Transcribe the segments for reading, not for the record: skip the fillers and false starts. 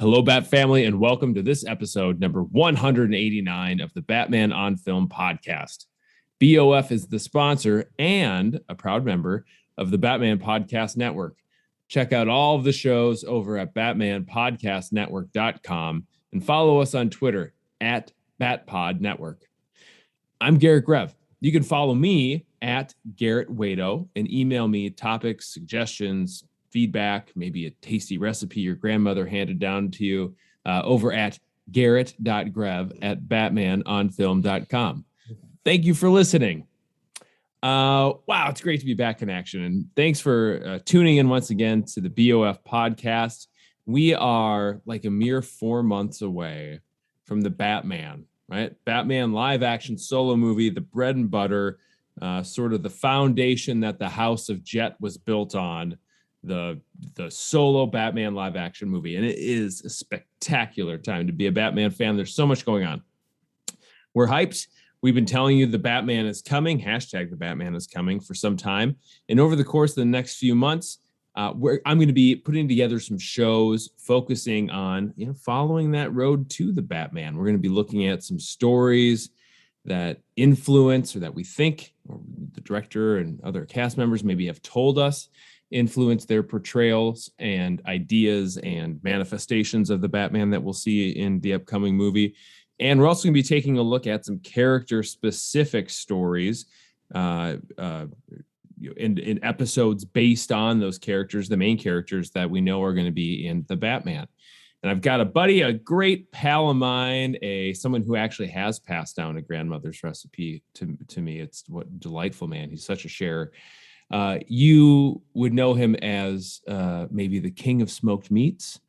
Hello, Bat family, and welcome to this episode, number 189 of the Batman on Film podcast. BOF is the sponsor and a proud member of the Batman Podcast Network. Check out all of the shows over at batmanpodcastnetwork.com and follow us on Twitter at BatPodNetwork. I'm Garret Grev. You can follow me at Garret Wado and email me topics, suggestions, feedback, maybe a tasty recipe your grandmother handed down to you over at garret.grev@batmanonfilm.com. Thank you for listening. Wow, it's great to be back in action. And thanks for tuning in once again to the BOF podcast. We are like a mere 4 months away from the Batman, right? Batman live action solo movie, the bread and butter, sort of the foundation that the House of Jet was built on. The solo Batman live action movie. And it is a spectacular time to be a Batman fan. There's so much going on. We're hyped. We've been telling you the Batman is coming, hashtag the Batman is coming for some time. And over the course of the next few months, I'm going to be putting together some shows focusing on, following that road to the Batman. We're going to be looking at some stories that influence or that we think or the director and other cast members maybe have told us influence their portrayals and ideas and manifestations of the Batman that we'll see in the upcoming movie. And we're also going to be taking a look at some character-specific stories in episodes based on those characters, the main characters that we know are going to be in the Batman. And I've got a buddy, a great pal of mine, someone who actually has passed down a grandmother's recipe to me. It's delightful, man. He's such a sharer. You would know him as maybe the king of smoked meats.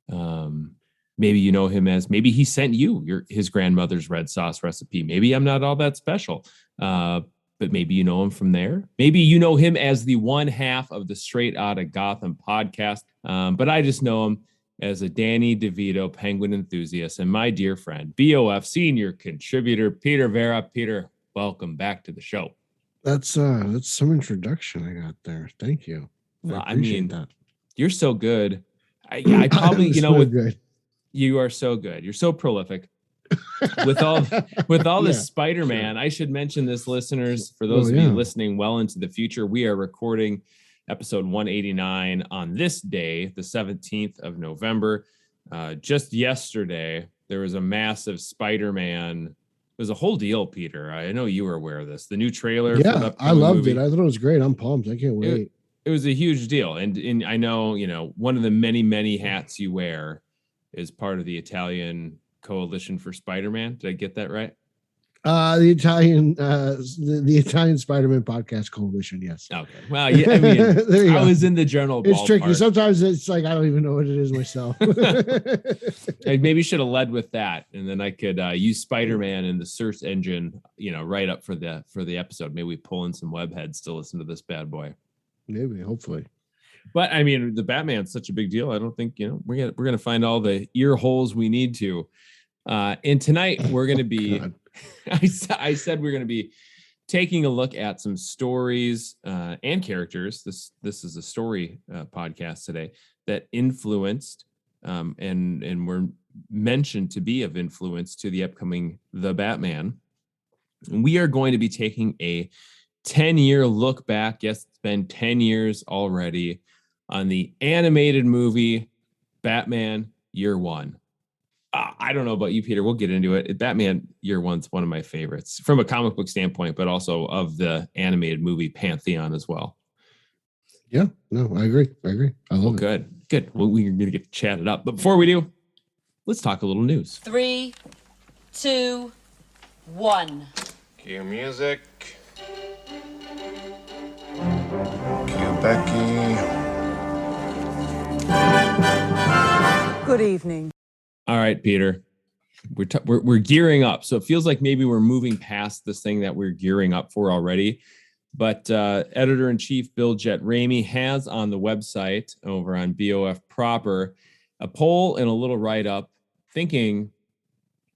Maybe you know him as maybe he sent you his grandmother's red sauce recipe. Maybe I'm not all that special, but maybe you know him from there. Maybe you know him as the one half of the Straight Outta Gotham podcast. But I just know him as a Danny DeVito Penguin enthusiast and my dear friend, BOF senior contributor, Peter Verra. Peter, welcome back to the show. That's some introduction I got there. Thank you. I mean, that. You're so good. I probably, good. You are so good. You're so prolific. with all this Spider-Man, sure. I should mention this, listeners, for those of you listening well into the future, we are recording episode 189 on this day, the 17th of November. Just yesterday, there was a massive Spider-Man. It was a whole deal, Peter. I know you were aware of this. The new trailer. Yeah, I loved it. I thought it was great. I'm pumped. I can't wait. It was a huge deal. And I know, one of the many, many hats you wear is part of the Italian Coalition for Spider-Man. Did I get that right? The Italian Spider-Man Podcast Coalition, yes. Okay. Well, yeah, I mean, I was in the general ballpark. It's tricky. Sometimes it's like I don't even know what it is myself. I maybe should have led with that, and then I could use Spider-Man in the search engine, right up for the episode. Maybe we pull in some webheads to listen to this bad boy. Maybe, hopefully. But I mean, the Batman's such a big deal. I don't think we're gonna find all the ear holes we need to. And tonight we're gonna be. I said we're going to be taking a look at some stories and characters. This is a story podcast today that influenced and were mentioned to be of influence to the upcoming The Batman. And we are going to be taking a 10-year look back. Yes, it's been 10 years already on the animated movie Batman Year One. I don't know about you, Peter. We'll get into it. Batman Year One's one of my favorites from a comic book standpoint, but also of the animated movie pantheon as well. Yeah, no, I agree. I love it. Good. Well, we're going to get chatted up. But before we do, let's talk a little news. 3, 2, 1. Cue music. Cue Becky. Good evening. All right, Peter, we're gearing up. So it feels like maybe we're moving past this thing that we're gearing up for already. But Editor-in-Chief Bill Jet Ramey has on the website over on BOF Proper a poll and a little write-up thinking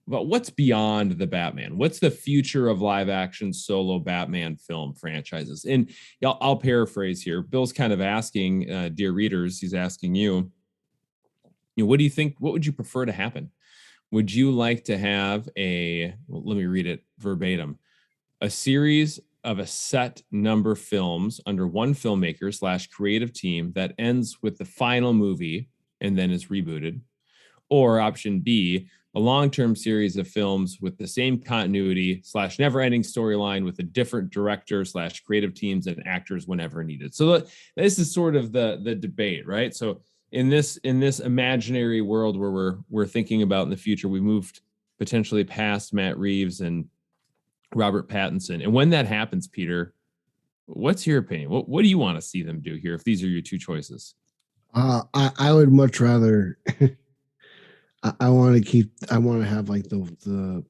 about what's beyond the Batman. What's the future of live-action solo Batman film franchises? And I'll paraphrase here. Bill's kind of asking, dear readers, he's asking you, what do you think? What would you prefer to happen? Would you like to have let me read it verbatim, a series of a set number films under one filmmaker / creative team that ends with the final movie and then is rebooted? Or option B, a long-term series of films with the same continuity / never-ending storyline with a different director / creative teams and actors whenever needed. So this is sort of the debate, right? So in this imaginary world where we're thinking about in the future, we moved potentially past Matt Reeves and Robert Pattinson. And when that happens, Peter, what's your opinion? What do you want to see them do here if these are your two choices? I would much rather I want to have like the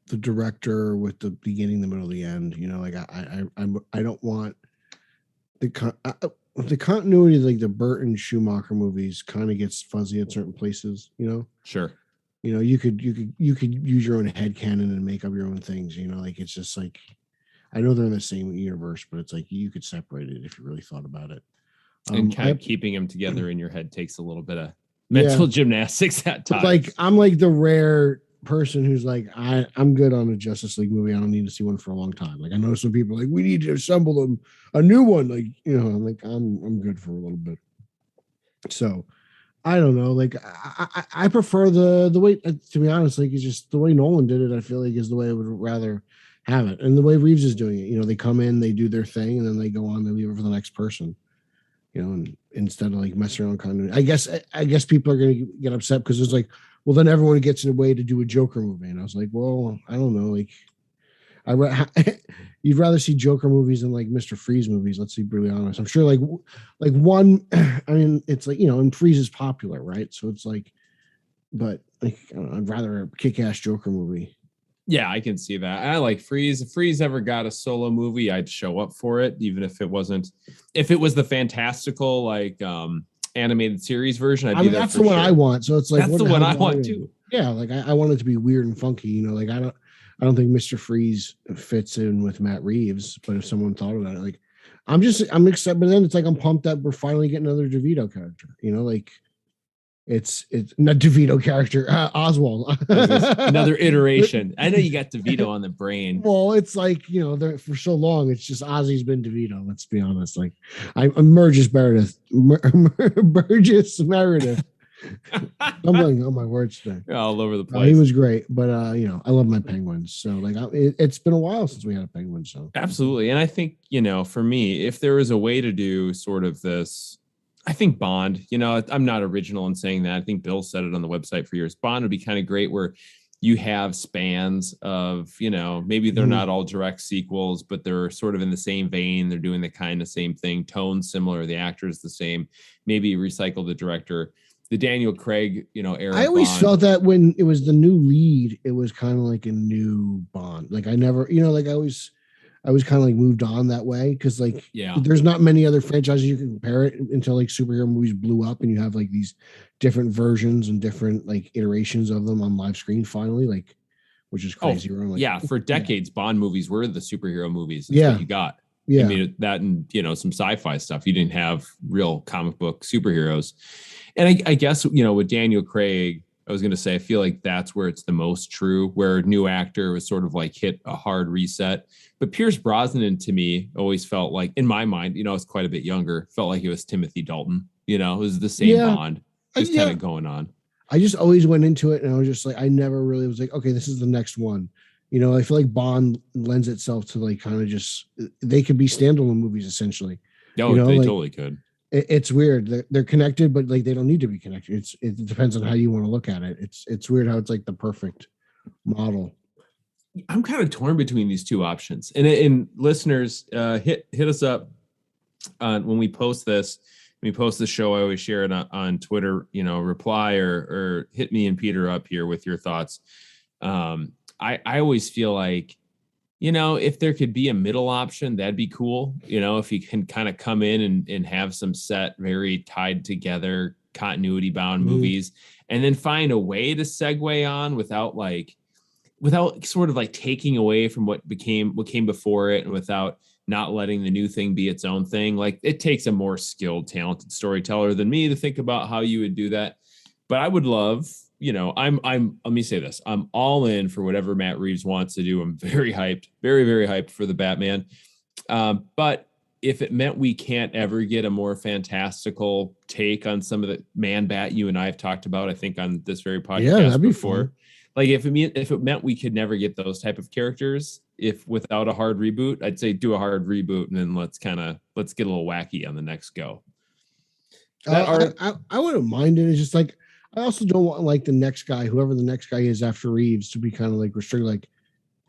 director with the beginning, the middle, the end. You know, like I don't want the continuity. Like the Burton Schumacher movies kind of gets fuzzy at certain places. You know, Sure. you know, you could use your own headcanon and make up your own things. You know, like it's just like I know they're in the same universe, but it's like you could separate it if you really thought about it. And kind of keeping them together in your head takes a little bit of mental gymnastics at times. Like I'm like the rare person who's like, I'm good on a Justice League movie. I don't need to see one for a long time. Like I know some people are like, we need to assemble them a new one. Like, you know, I'm like, I'm good for a little bit. So I don't know. Like I prefer the way, to be honest, like it's just the way Nolan did it. I feel like is the way I would rather have it. And the way Reeves is doing it, you know, they come in, they do their thing, and then they go on, they leave it for the next person. You know, and instead of like messing around continuity, I guess people are going to get upset because it's like, well, then everyone gets in a way to do a Joker movie, and I was like, well, I don't know, like, you'd rather see Joker movies than like Mr. Freeze movies. Let's be brutally honest. I'm sure like one, I mean, it's like, you know, and Freeze is popular, right? So it's like, but like, I don't know, I'd rather a kick-ass Joker movie. Yeah, I can see that. I like Freeze. If Freeze ever got a solo movie, I'd show up for it, even if it was the fantastical like animated series version. I mean, that's the one I want. So it's like that's the one I want too. Yeah, like I want it to be weird and funky. You know, like I don't think Mr. Freeze fits in with Matt Reeves, but if someone thought about it, like I'm excited. But then it's like I'm pumped that we're finally getting another DeVito character. You know, like. It's not DeVito character, Oswald. Another iteration. I know you got DeVito on the brain. Well, it's like, you know, for so long, it's just Ozzy's been DeVito. Let's be honest. Like, I'm Burgess Meredith. Burgess Meredith. I'm like, oh my words today. All over the place. He was great, but you know, I love my Penguins. So like, it's been a while since we had a Penguin. So absolutely, and I think, you know, for me, if there was a way to do sort of this. I think Bond, you know, I'm not original in saying that. I think Bill said it on the website for years. Bond would be kind of great where you have spans of, you know, maybe they're not all direct sequels, but they're sort of in the same vein. They're doing the kind of same thing, tone similar, the actor's the same, maybe recycle the director. The Daniel Craig, you know, era. I always felt that when it was the new lead, it was kind of like a new Bond. Like I never, you know, like I was kind of like moved on that way because like there's not many other franchises you can compare it until like superhero movies blew up and you have like these different versions and different like iterations of them on live screen finally, like, which is crazy. Like, for decades Bond movies were the superhero movies. That's what you got. I mean, that and, you know, some sci-fi stuff. You didn't have real comic book superheroes. And I guess, you know, with Daniel Craig, I was going to say, I feel like that's where it's the most true, where a new actor was sort of like hit a hard reset. But Pierce Brosnan, to me, always felt like, in my mind, you know, I was quite a bit younger, felt like it was Timothy Dalton. You know, it was the same Bond, just kind of going on. I just always went into it and I was just like, I never really was like, okay, this is the next one. You know, I feel like Bond lends itself to like kind of just, they could be standalone movies essentially. No, you know, they like, totally could. It's weird. They're connected, but like they don't need to be connected. It depends on how you want to look at it. It's weird how it's like the perfect model. I'm kind of torn between these two options. And listeners, hit us up when we post this. When we post the show, I always share it on Twitter. You know, reply or hit me and Peter up here with your thoughts. I always feel like, you know, if there could be a middle option, that'd be cool. You know, if you can kind of come in and have some set, very tied together, continuity bound movies, and then find a way to segue on without sort of like taking away from what came before it, and without not letting the new thing be its own thing. Like, it takes a more skilled, talented storyteller than me to think about how you would do that. But I would love, let me say this. I'm all in for whatever Matt Reeves wants to do. I'm very hyped, very, very hyped for the Batman. But if it meant we can't ever get a more fantastical take on some of the Man-Bat you and I have talked about, I think on this very podcast before, fun. Like if it meant we could never get those type of characters, if without a hard reboot, I'd say do a hard reboot and then let's get a little wacky on the next go. I wouldn't mind it. It's just like, I also don't want like the next guy, whoever the next guy is after Reeves, to be kind of like restricted. Like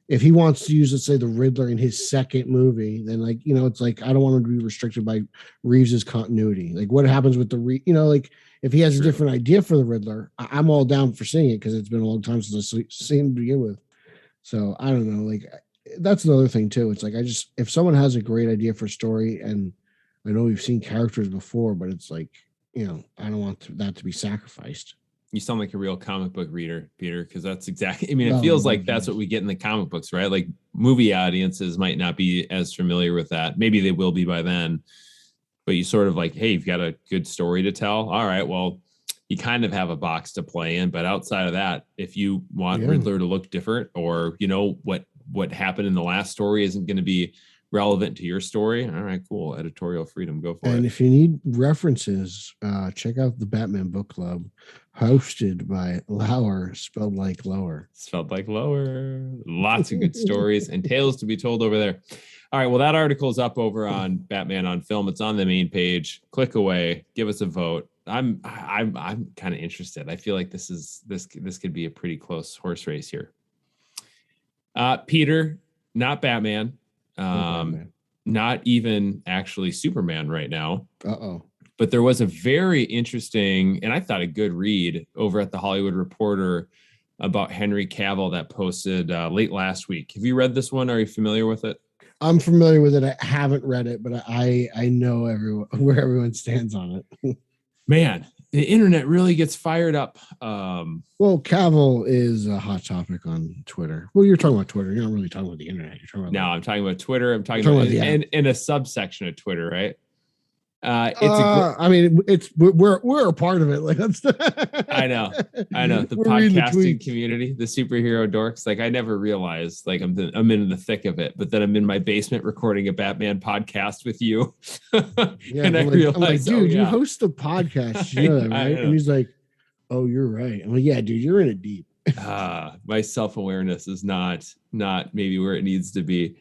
if he wants to use, let's say, the Riddler in his second movie, then like, it's like, I don't want him to be restricted by Reeves's continuity. Like what happens with like if he has a different idea for the Riddler, I'm all down for seeing it because it's been a long time since I've seen him to begin with. So I don't know. Like that's another thing too. It's like, if someone has a great idea for a story, and I know we've seen characters before, but it's like, I don't want that to be sacrificed. You sound like a real comic book reader, Peter, because that's exactly, it feels like that's what we get in the comic books, right? Like movie audiences might not be as familiar with that. Maybe they will be by then, but you sort of like, hey, you've got a good story to tell. All right, well, you kind of have a box to play in, but outside of that, if you want Riddler to look different, or, what happened in the last story isn't going to be relevant to your story. All right, cool. Editorial freedom. Go for it. And if you need references, check out the Batman Book Club, hosted by Lauer, spelled like lower. Spelled like lower. Lots of good stories and tales to be told over there. All right. Well, that article is up over on Batman on Film. It's on the main page. Click away. Give us a vote. I'm kind of interested. I feel like this could be a pretty close horse race here. Peter, not Batman. Not even actually Superman right now. But there was a very interesting, and I thought a good read over at the Hollywood Reporter about Henry Cavill that posted late last week. Have you read this one? Are you familiar with it? I'm familiar with it. I haven't read it, but I know where everyone stands on it. Man, the internet really gets fired up. Well, Cavill is a hot topic on Twitter. Well, you're talking about Twitter. You're not really talking about the internet. You're talking about I'm talking about Twitter. I'm talking about in a subsection of Twitter, right? We're a part of it. Like that's I know the podcasting community, the superhero dorks. Like I never realized like I'm in the thick of it, but then I'm in my basement recording a Batman podcast with you. And I realized, I'm like, dude, you host a podcast, you know that, right? And he's like, oh, you're right. I'm like, yeah, dude, you're in it deep. My self-awareness is not maybe where it needs to be.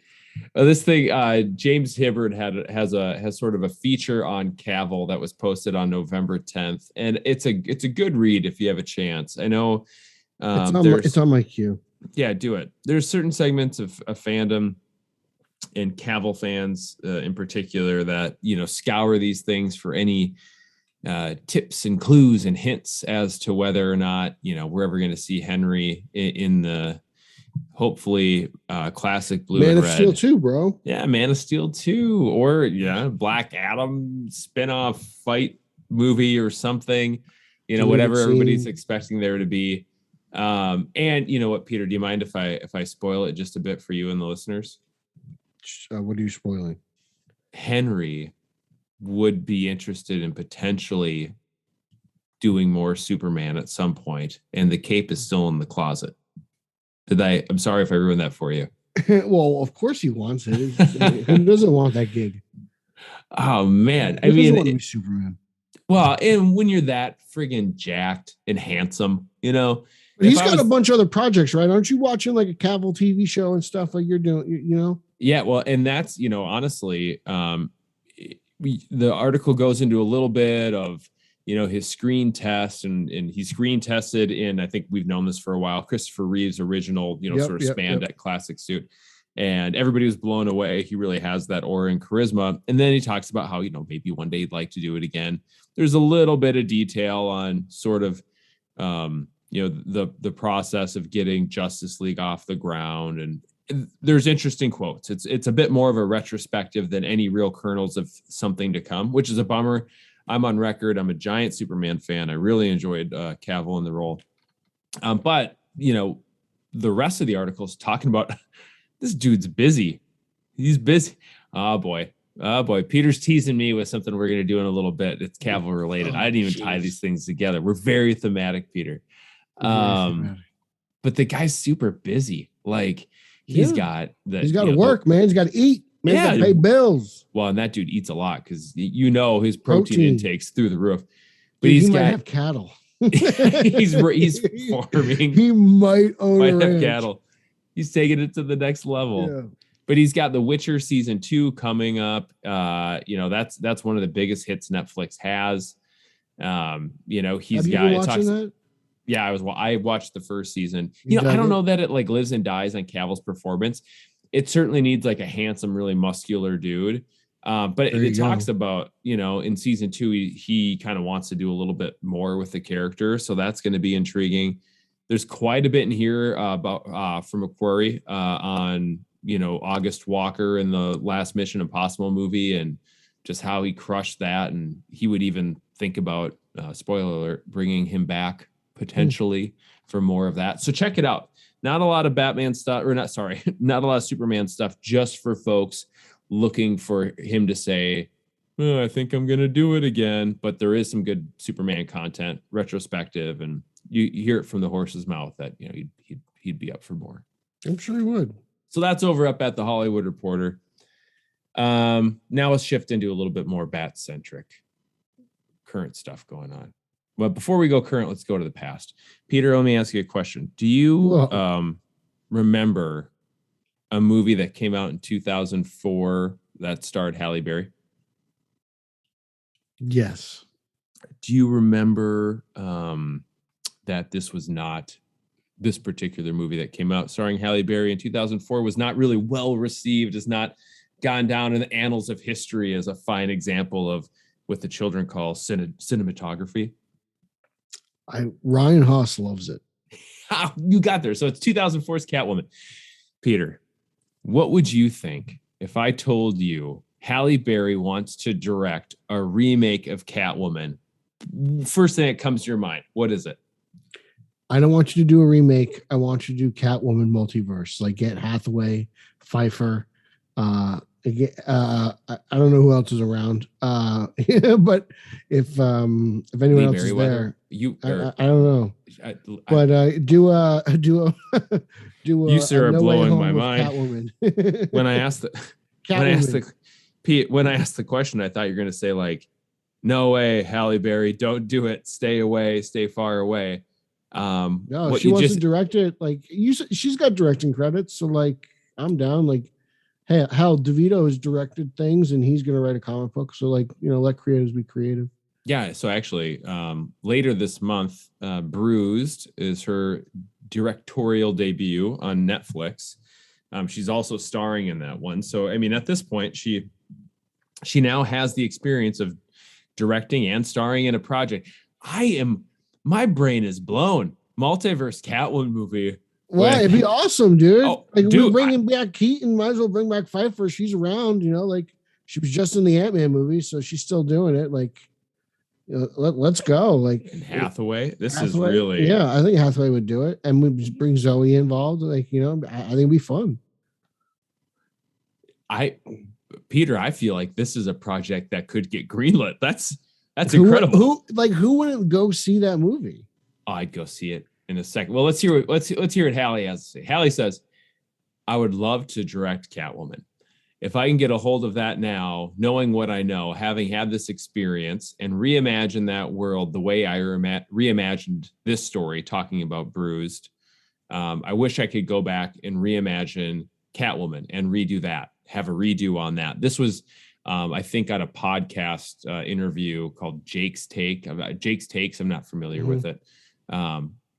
This thing, James Hibbard has sort of a feature on Cavill that was posted on November 10th, and it's a good read if you have a chance. I know it's on my queue. Yeah, do it. There's certain segments of fandom and Cavill fans in particular that scour these things for any tips and clues and hints as to whether or not we're ever going to see Henry in the hopefully classic blue Man and of red. Steel 2, bro. Yeah, Man of Steel 2, or Black Adam spin-off fight movie or something, whatever everybody's expecting there to be. And you know what, Peter, do you mind if I spoil it just a bit for you and the listeners? What are you spoiling? Henry would be interested in potentially doing more Superman at some point, and the cape is still in the closet. I'm sorry if I ruined that for you. Well, of course he wants it. Who doesn't want that gig? Oh man, Who doesn't want to be Superman? Well, and when you're that friggin' jacked and handsome, But he's got a bunch of other projects, right? Aren't you watching like a Cavill TV show and stuff like you're doing? Yeah, well, and that's honestly, the article goes into a little bit of his screen test, and he screen tested in, I think we've known this for a while, Christopher Reeve's original, sort of spandex classic suit. And everybody was blown away. He really has that aura and charisma. And then he talks about how, maybe one day he'd like to do it again. There's a little bit of detail on sort of, the process of getting Justice League off the ground. And there's interesting quotes. It's a bit more of a retrospective than any real kernels of something to come, which is a bummer. I'm on record. I'm a giant Superman fan. I really enjoyed Cavill in the role. But, the rest of the article is talking about this dude's busy. He's busy. Oh boy. Oh boy. Peter's teasing me with something we're going to do in a little bit. It's Cavill related. I didn't even tie these things together. We're very thematic, Peter. But the guy's super busy. Like he's got to work, man. He's got to eat. Man's got to pay bills. Well, and that dude eats a lot because his protein intake's through the roof. But Dude, he might have cattle. he's farming. He might own have cattle. He's taking it to the next level. Yeah. But he's got The Witcher season 2 coming up. That's one of the biggest hits Netflix has. He's got that. Yeah, I watched the first season. I don't know that it like lives and dies on Cavill's performance. It certainly needs like a handsome, really muscular dude. But it talks about, in season 2, he kind of wants to do a little bit more with the character. So that's going to be intriguing. There's quite a bit in here about from Macquarie on, August Walker in the last Mission Impossible movie and just how he crushed that. And he would even think about, spoiler alert, bringing him back potentially for more of that. So check it out. Not a lot of Batman stuff, not a lot of Superman stuff, just for folks looking for him to say, oh, I think I'm going to do it again. But there is some good Superman content, retrospective, and you hear it from the horse's mouth that, he'd be up for more. I'm sure he would. So that's over up at the Hollywood Reporter. Now let's shift into a little bit more Bat-centric current stuff going on. But before we go current, let's go to the past. Peter, let me ask you a question. Do you remember a movie that came out in 2004 that starred Halle Berry? Yes. Do you remember that this was not this particular movie that came out starring Halle Berry in 2004 was not really well received, has not gone down in the annals of history as a fine example of what the children call cinematography? Ryan Haas loves it. You got there. So it's 2004's Catwoman. Peter, what would you think if I told you Halle Berry wants to direct a remake of Catwoman? First thing that comes to your mind, what is it? I don't want you to do a remake. I want you to do Catwoman multiverse, like get Hathaway, Pfeiffer. I don't know who else is around. But if anyone Lee else is there, I don't know. But do you sir are blowing my mind. When I asked the question, I thought you were going to say like, no way, Halle Berry, don't do it. Stay away, stay far away. No, she wants to direct it. Like she's got directing credits, so like I'm down. Like, hey, hell, DeVito has directed things, and he's gonna write a comic book. So like, let creatives be creative. Yeah. So actually, later this month, Bruised is her directorial debut on Netflix. She's also starring in that one. So I mean, at this point, she now has the experience of directing and starring in a project. My brain is blown. Multiverse Catwoman movie. Well, it'd be awesome, dude. We're bringing back Keaton. Might as well bring back Pfeiffer. She's around, like she was just in the Ant-Man movie, so she's still doing it. Like, let's go. Like, and Hathaway. Is really. Yeah, I think Hathaway would do it, and we bring Zoe involved. Like, I think it'd be fun. Peter, I feel like this is a project that could get greenlit. That's incredible. Who wouldn't go see that movie? Oh, I'd go see it in a second. Well, let's hear what Halle has to say. Halle says, I would love to direct Catwoman. If I can get a hold of that now, knowing what I know, having had this experience and reimagine that world the way I reimagined this story, talking about Bruised, I wish I could go back and reimagine Catwoman and redo that, have a redo on that. This was, I think, on a podcast interview called Jake's Take. Jake's Takes, I'm not familiar with it.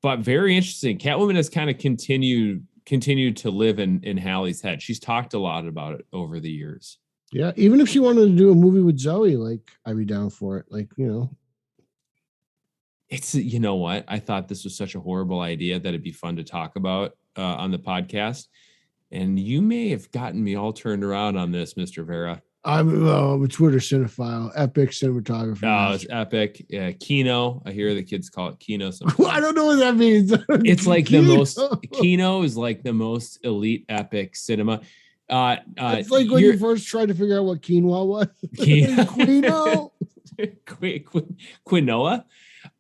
But very interesting. Catwoman has kind of continued to live in Halle's head. She's talked a lot about it over the years. Yeah, even if she wanted to do a movie with Zoe, like, I'd be down for it. Like, It's, you know what? I thought this was such a horrible idea that it'd be fun to talk about on the podcast. And you may have gotten me all turned around on this, Mr. Verra. I'm a Twitter cinephile. Epic cinematography. Oh, it's epic. Kino. I hear the kids call it Kino. I don't know what that means. It's like the most. Kino is like the most elite epic cinema. It's like when you first tried to figure out what quinoa was. Quinoa. Quinoa.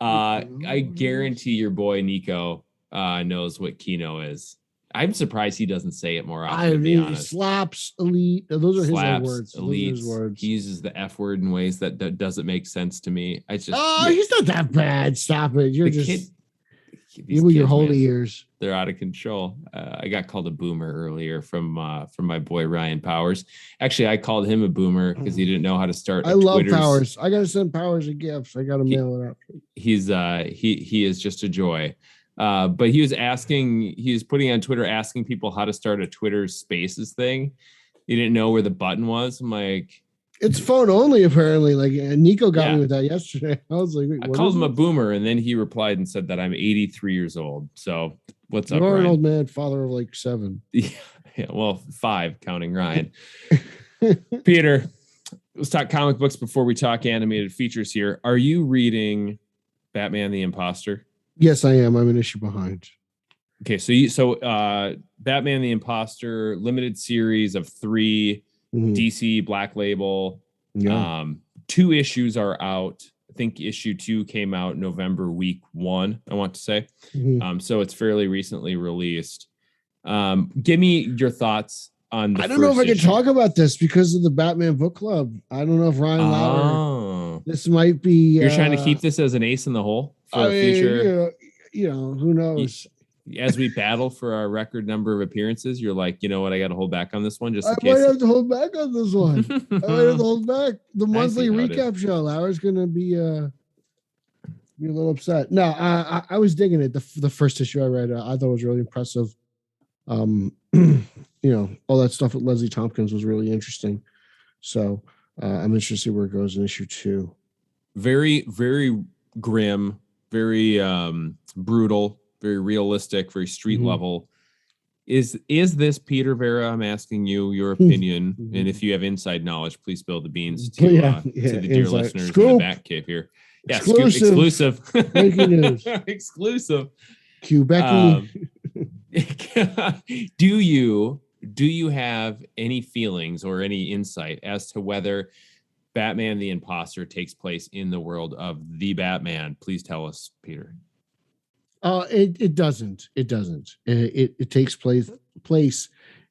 I guarantee your boy Nico knows what quinoa is. I'm surprised he doesn't say it more often. To be honest, slaps elite. Those are his slaps, words. Elite. Those are his words. He uses the F word in ways that doesn't make sense to me. I just he's not that bad. Stop it. You're just you with your holy ears. They're out of control. I got called a boomer earlier from my boy Ryan Powers. Actually, I called him a boomer because he didn't know how to start. I love Powers. I gotta send Powers a gift. I gotta mail it out. He's he is just a joy. But he was putting on Twitter asking people how to start a Twitter Spaces thing. He didn't know where the button was. I'm like, it's phone only apparently. Like Nico got me with that yesterday. I was like, I called him a boomer, and then he replied and said that I'm 83 years old. So what's up, You're Ryan? An old man, father of like 7. Yeah, well, 5 counting Ryan. Peter, let's talk comic books before we talk animated features here. Are you reading Batman the Imposter? Yes, I am. I'm an issue behind. Okay, so Batman the Imposter limited series of 3 DC Black Label. Yeah. 2 issues are out. I think issue 2 came out November week 1, I want to say. So it's fairly recently released. Give me your thoughts on the I don't know if I can talk about this because of the Batman book club. I don't know if Ryan Lauer. This might be. You're trying to keep this as an ace in the hole for a future. You know, who knows? As we battle for our record number of appearances, you're like, you know what? I got to hold back on this one just in case. I might have to hold back on this one. I might have to hold back. The monthly recap show. Lauer's going to be a little upset. No, I was digging it. The first issue I read, I thought was really impressive. You know, all that stuff with Leslie Tompkins was really interesting. So I'm interested to see where it goes in issue 2. Very, very grim, very brutal, very realistic, very street level. Is this Peter Verra? I'm asking you your opinion, and if you have inside knowledge, please spill the beans to the dear listeners in the back cave here. Yeah, exclusive. Breaking news. Exclusive. Cue Becky. Do you have any feelings or any insight as to whether Batman the Imposter takes place in the world of the Batman? Please tell us, Peter. It doesn't. It doesn't. It takes place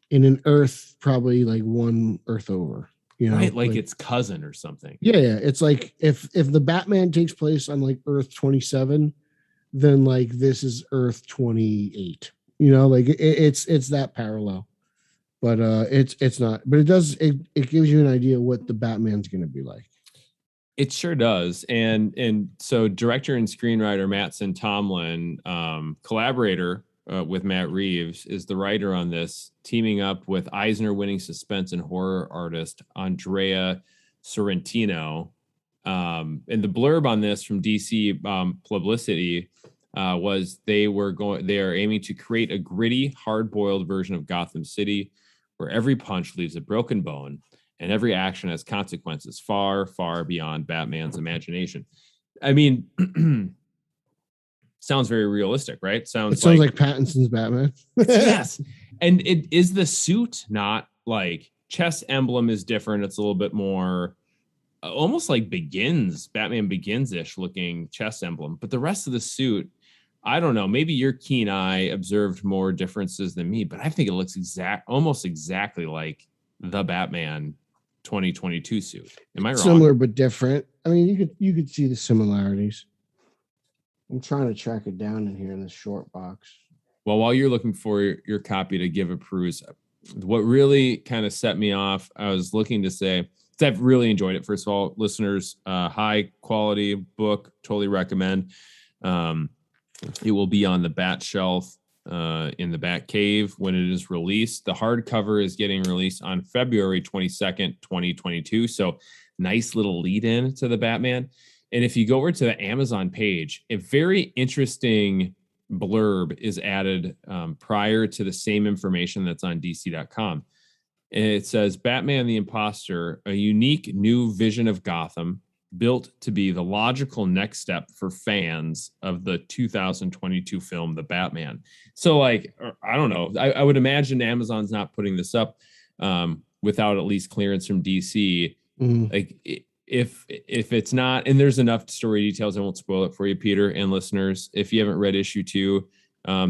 in an Earth, probably like one Earth over. You know, right? Like its cousin or something. Yeah. It's like if the Batman takes place on like Earth 27, then like this is Earth 28. You know, like it's that parallel. But it's not. But it gives you an idea what the Batman's going to be like. It sure does. And so director and screenwriter Mattson Tomlin, collaborator with Matt Reeves, is the writer on this, teaming up with Eisner-winning suspense and horror artist Andrea Sorrentino. And the blurb on this from DC Publicity was they are aiming to create a gritty, hard-boiled version of Gotham City, where every punch leaves a broken bone and every action has consequences far, far beyond Batman's imagination. I mean, sounds very realistic, right? It sounds like Pattinson's Batman. Yes. And it is the suit not like chest emblem is different. It's a little bit more almost like Batman Begins-ish looking chest emblem. But the rest of the suit, I don't know, maybe your keen eye observed more differences than me, but I think it looks almost exactly like the Batman 2022 suit. Am I wrong? Similar but different. I mean, you could see the similarities. I'm trying to track it down in here in this short box. Well, while you're looking for your copy to give a peruse, what really kind of set me off, I was looking to say, I've really enjoyed it. First of all, listeners, high quality book, totally recommend. It will be on the Bat Shelf in the Bat Cave when it is released. The hardcover is getting released on February 22nd, 2022. So nice little lead in to the Batman. And if you go over to the Amazon page, a very interesting blurb is added prior to the same information that's on DC.com. And it says, Batman the Imposter, a unique new vision of Gotham, built to be the logical next step for fans of the 2022 film, The Batman. So, like, I don't know. I would imagine Amazon's not putting this up without at least clearance from DC. Mhm. Like if it's not, and there's enough story details, I won't spoil it for you, Peter and listeners. If you haven't read issue 2,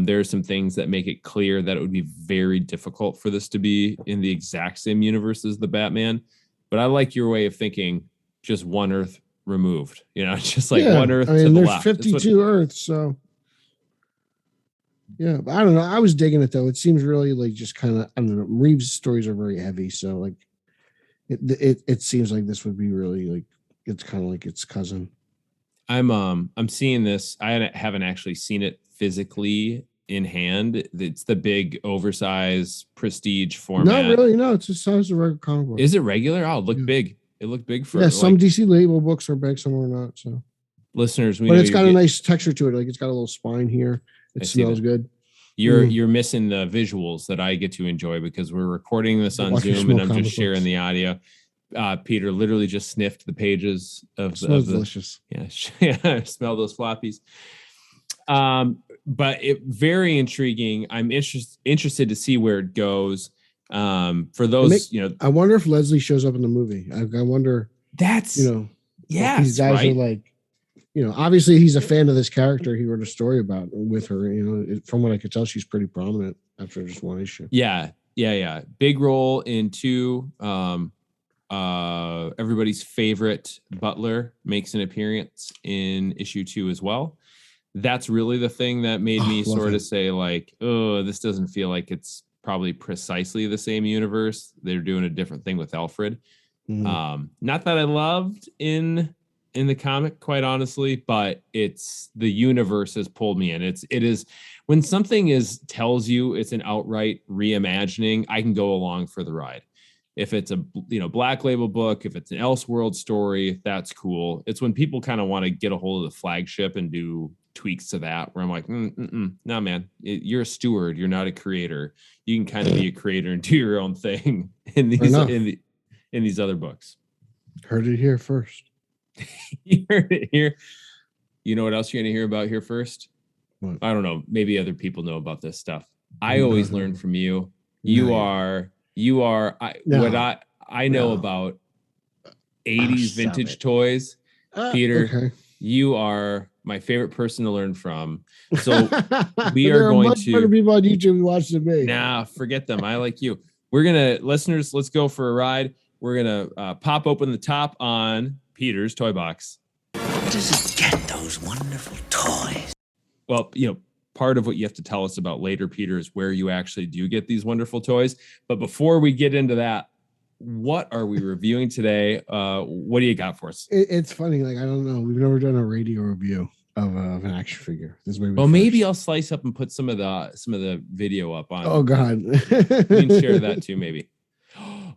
there are some things that make it clear that it would be very difficult for this to be in the exact same universe as the Batman. But I like your way of thinking, just one Earth removed, just like one Earth I mean, to the there's left. 52 Earths, so yeah, but I don't know. I was digging it though. It seems really like just kind of, I don't know. Reeves' stories are very heavy, so like it seems like this would be really like it's kind of like its cousin. I'm seeing this. I haven't actually seen it physically in hand. It's the big oversized prestige format. Not really, no. It's the size of a regular comic book. Is it regular? Oh, it looked big. It looked big for some DC label books are big, some are not. So listeners, but it's got a nice texture to it. Like it's got a little spine here. It smells good. You're missing the visuals that I get to enjoy because we're recording this on Zoom and I'm just sharing the audio. Peter literally just sniffed the pages of the delicious. Yeah, smell those floppies. But it very intriguing. I'm interested to see where it goes. For those, I wonder if Leslie shows up in the movie. I wonder. That's these guys are like, obviously he's a fan of this character. He wrote a story about with her. From what I could tell, she's pretty prominent after just one issue. Yeah. Big role in 2. Everybody's favorite Butler makes an appearance in issue 2 as well. That's really the thing that made me sort of say like, oh, this doesn't feel like it's probably precisely the same universe. They're doing a different thing with Alfred. Mm-hmm. Not that I loved in the comic, quite honestly, but it's the universe has pulled me in. It is when something tells you it's an outright reimagining, I can go along for the ride. If it's a Black Label book, if it's an Elseworld story, that's cool. It's when people kind of want to get a hold of the flagship and do tweaks to that, where I'm like, no, man, you're a steward. You're not a creator. You can kind of be a creator and do your own thing in these other books. Heard it here first. You heard it here. You know what else you're going to hear about here first? What? I don't know. Maybe other people know about this stuff. I always learn from you. What I know about 80s vintage toys. Peter, okay. You are my favorite person to learn from. So we are going to better people on YouTube watch than me. Nah, forget them. I like you. Listeners, let's go for a ride. We're gonna pop open the top on Peter's toy box. Where does he get those wonderful toys? Well, part of what you have to tell us about later, Peter, is where you actually do get these wonderful toys. But before we get into that, what are we reviewing today? What do you got for us? It's funny. Like, I don't know. We've never done a radio review of an action figure. This may be maybe I'll slice up and put some of the video up on. Oh God. You can share that too, maybe.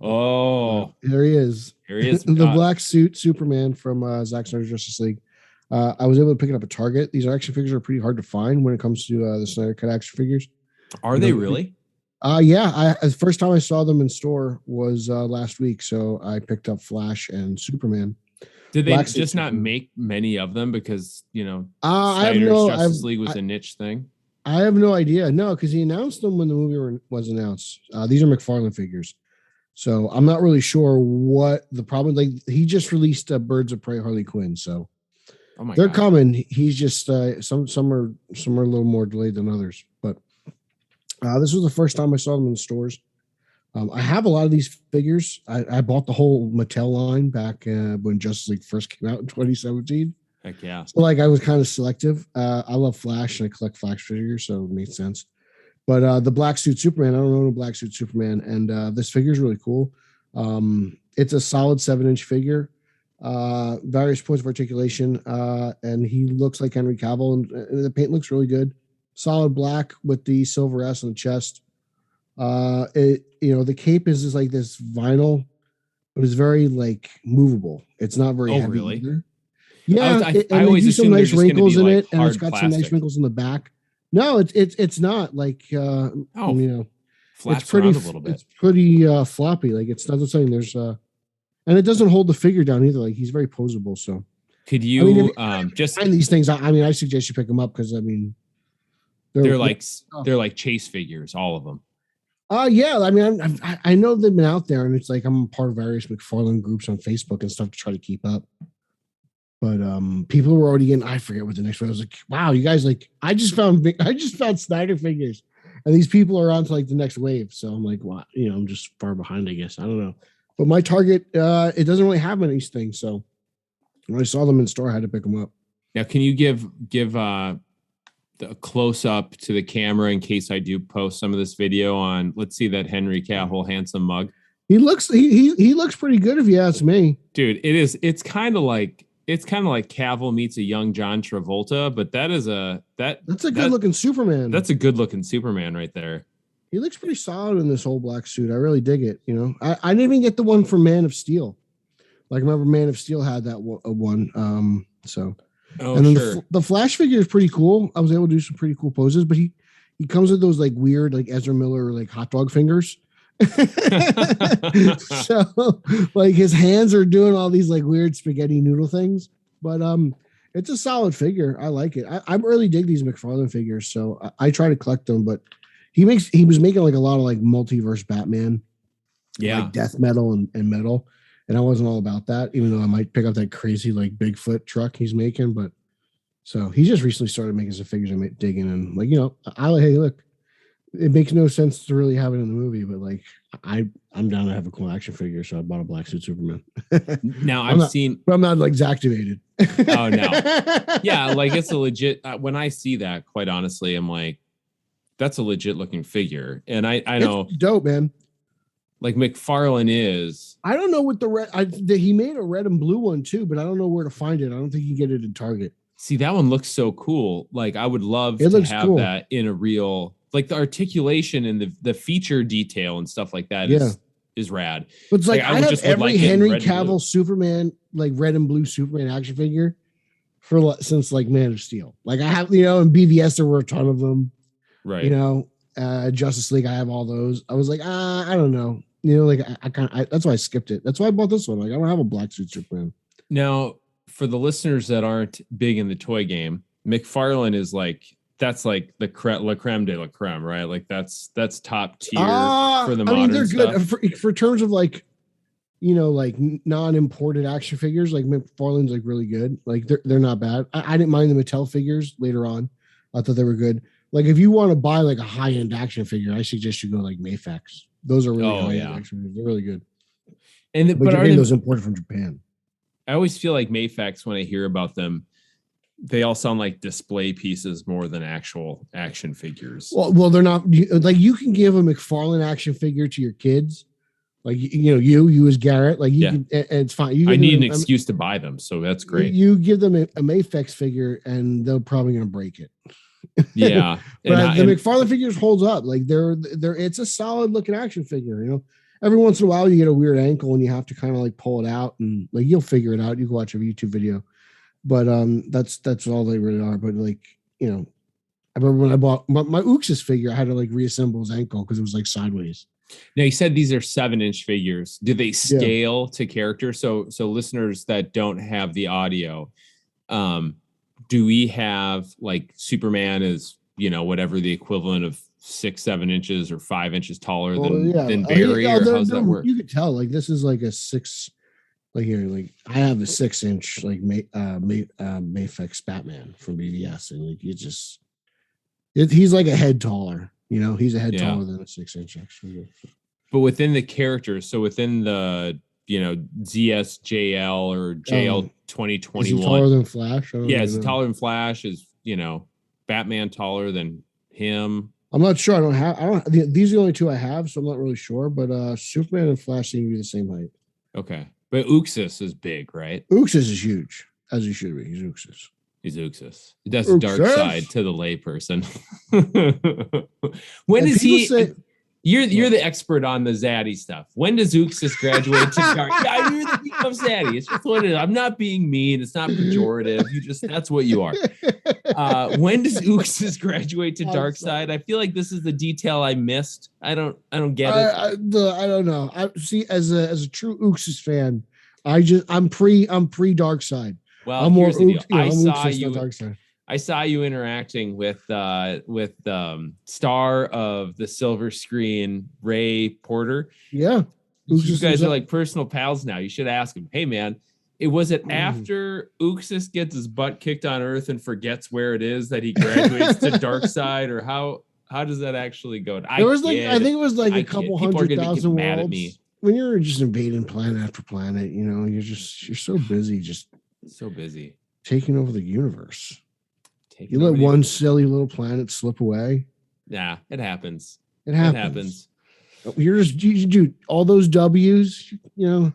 Oh, there he is. The black suit Superman from Zack Snyder's Justice League. I was able to pick it up at Target. These action figures are pretty hard to find when it comes to the Snyder Cut action figures. Are they really? Yeah. The first time I saw them in store was last week. So I picked up Flash and Superman. Did they just not make many of them because, Snyder's Justice League was a niche thing? I have no idea. No, because he announced them when the movie was announced. These are McFarlane figures. So I'm not really sure what the problem. Like, he just released Birds of Prey Harley Quinn. So they're coming. He's just some are a little more delayed than others. But this was the first time I saw them in the stores. I have a lot of these figures. I bought the whole Mattel line back when Justice League first came out in 2017. Heck yeah. So I was kind of selective. I love Flash and I collect Flash figures, so it made sense. But the black suit Superman, I don't own a black suit Superman, and this figure is really cool. It's a solid 7-inch figure, various points of articulation, and he looks like Henry Cavill, and the paint looks really good. Solid black with the silver S on the chest. The cape is like this vinyl, but it's very like movable. It's not very heavy. Really? Either. Yeah, I always assume some nice wrinkles in it, and it's got plastic. some nice wrinkles in the back. No, it's not like flaps it's pretty around a little bit. It's pretty floppy. Like, it's not the same. There's and it doesn't hold the figure down either. Like, he's very posable. So could you just find these things? I suggest you pick them up because they're like chase figures, all of them. Yeah. I mean, I know they've been out there, and it's like I'm part of various McFarlane groups on Facebook and stuff to try to keep up. But people were already in. I forget what the next one. I was like, wow, you guys like. I just found Snyder figures, and these people are on to like the next wave. So I'm like, wow, I'm just far behind, I guess. I don't know. But my Target, it doesn't really have many things. So when I saw them in store, I had to pick them up. Now, can you give the close up to the camera in case I do post some of this video on? Let's see that Henry Cavill handsome mug. He looks pretty good if you ask me, dude. It's kind of like Cavill meets a young John Travolta, but that's a good looking Superman. That's a good looking Superman right there. He looks pretty solid in this whole black suit. I really dig it. I didn't even get the one from Man of Steel. Like, remember Man of Steel had that one. And then sure. the Flash figure is pretty cool. I was able to do some pretty cool poses, but he comes with those like weird, like Ezra Miller, like hot dog fingers. So like his hands are doing all these like weird spaghetti noodle things, but it's a solid figure. I like it. I really dig these McFarlane figures, so I try to collect them. But he was making like a lot of like multiverse Batman, like death metal and metal, and I wasn't all about that, even though I might pick up that crazy like Bigfoot truck he's making. But so he just recently started making some figures I'm digging, and like hey, look. It makes no sense to really have it in the movie, but like I'm down to have a cool action figure, so I bought a black suit Superman. Now but I'm not like activated. Oh no, yeah, like it's a legit. When I see that, quite honestly, I'm like, that's a legit looking figure, and I know it's dope, man. Like McFarlane is. I don't know what the red. He made a red and blue one too, but I don't know where to find it. I don't think you can get it in Target. See, that one looks so cool. Like I would love to have cool. That in a real. Like the articulation and the feature detail and stuff like that is rad. But it's like I have every Henry Cavill Superman, like red and blue Superman action figure since like Man of Steel. Like I have, in BVS there were a ton of them. Right. Justice League, I have all those. I was like, I don't know. Like that's why I skipped it. That's why I bought this one. Like I don't have a black suit Superman. Now, for the listeners that aren't big in the toy game, McFarlane is like. That's like the la creme de la creme, right? Like that's top tier for the modern they're stuff. Good for terms of like, like non-imported action figures. Like McFarlane's like really good. Like they're not bad. I didn't mind the Mattel figures later on. I thought they were good. Like if you want to buy like a high-end action figure, I suggest you go like Mayfax. Those are really high-end action figures. They're really good. But you're getting those imported from Japan. I always feel like Mayfax when I hear about them. They all sound like display pieces more than actual action figures. Well, they're not like you can give a McFarlane action figure to your kids, like you as Garret, like you can, and it's fine. I need an excuse to buy them, so that's great. You give them a Mayfex figure, and they're probably gonna break it. Yeah, but the McFarlane figures holds up. Like they're it's a solid looking action figure. Every once in a while you get a weird ankle and you have to kind of like pull it out, and like you'll figure it out. You can watch a YouTube video. But that's all they really are. But like, I remember when I bought my Uxas figure, I had to like reassemble his ankle because it was like sideways. Now you said these are 7-inch figures. Do they scale to character? So listeners that don't have the audio, do we have like Superman is, whatever the equivalent of 6-7 inches or 5 inches taller than Barry? Or how's that work? You could tell like this is like a 6. Like here, like I have a 6-inch like Mayfix Batman from BVS, and like he's like a head taller. He's a head taller than a 6-inch actually. But within the characters, so within the ZSJL or JL 2021, is he taller than Flash? Is he taller than Flash? Is Batman taller than him? I'm not sure. These are the only two I have, so I'm not really sure. But Superman and Flash seem to be the same height. Okay. But Uxas is big, right? Uxas is huge, as he should be. He's Uxas. He's Uxas. That's dark side to the layperson. When is he? You're the expert on the Zaddy stuff. When does Uxas graduate to dark? Yeah, you're the king of Zaddy. It's just what it is. I'm not being mean. It's not pejorative. That's what you are. When does Uxas graduate to dark side? I feel like this is the detail I missed. I don't get it. I don't know. I see as a true Uxas fan, I'm pre dark side. Well, I'm more here's the deal. I'm Uxas, dark side. I saw you interacting with star of the silver screen, Ray Porter. Yeah. You guys are like personal pals now. You should ask him, hey man, was it Mm. after Uxas gets his butt kicked on Earth and forgets where it is that he graduates to dark side, or how does that actually go? I think it was like a couple 100,000 mad at worlds. me. When you're just invading planet after planet, you know, you're so busy, just so busy taking over the universe. You let one silly little planet slip away. Yeah, it happens. It happens. You're just, dude, all those W's, you know.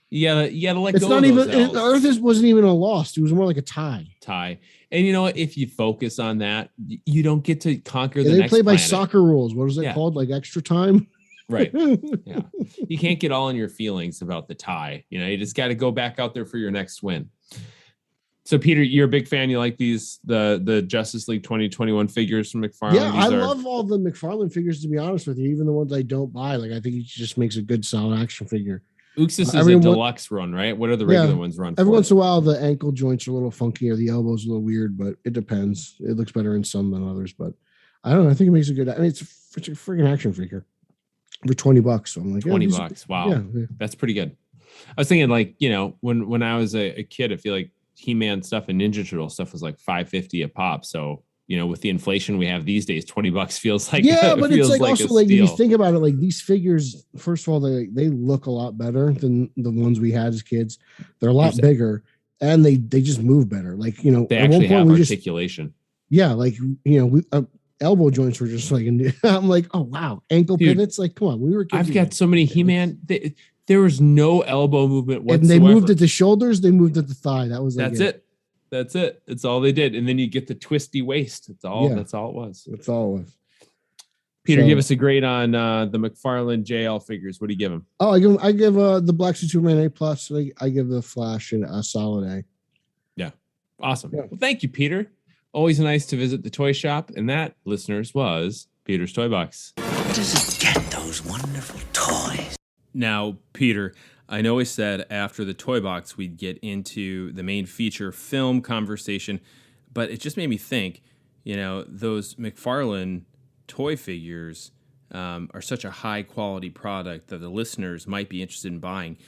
You gotta let it's go not of even those L's. Earth wasn't even a loss. It was more like a tie. And you know what? If you focus on that, you don't get to conquer the they next play by planet. soccer rules. What is it called? Like extra time? Right. Yeah. You can't get all in your feelings about the tie. You know, you just got to go back out there for your next win. So Peter, you're a big fan. You like the Justice League 2021 figures from McFarlane? Yeah, I love all the McFarlane figures, to be honest with you. Even the ones I don't buy. Like, I think he just makes a good solid action figure. Uxas is a deluxe run, right? What are the regular ones run for? Every once in a while, the ankle joints are a little funky or the elbow's a little weird, but it depends. It looks better in some than others, but I don't know. I think it makes a good. I mean, it's a freaking action figure for $20. So I'm like, $20. Wow, yeah, that's pretty good. I was thinking, like, you know, when I was a kid, I feel like He-Man stuff and Ninja Turtle stuff was like $5.50 a pop. So, you know, with the inflation we have these days, $20 feels like but it's like also like if you steal. think about it, like these figures, first of all, they look a lot better than the ones we had as kids. They're a lot bigger and they just move better. Like, you know, they at actually one point have articulation. Like, you know, we elbow joints were just like, I'm like, oh wow, ankle pivots. Like, come on, we were kids. I've got so many He-Man. There was no elbow movement whatsoever. And they moved at the shoulders, they moved at the thigh. That was like That's it. It's all they did. And then you get the twisty waist. That's all it was. That's all it was. Peter, give us a grade on the McFarlane JL figures. What do you give him? Oh, I give the Black Suit Superman A+. I give the Flash a solid A. Yeah. Awesome. Yeah. Well, thank you, Peter. Always nice to visit the toy shop. And that, listeners, was Peter's Toy Box. Where does it get those wonderful toys? Now, Peter, I know we said after the Toy Box we'd get into the main feature film conversation, but it just made me think, you know, those McFarlane toy figures are such a high quality product that the listeners might be interested in buying.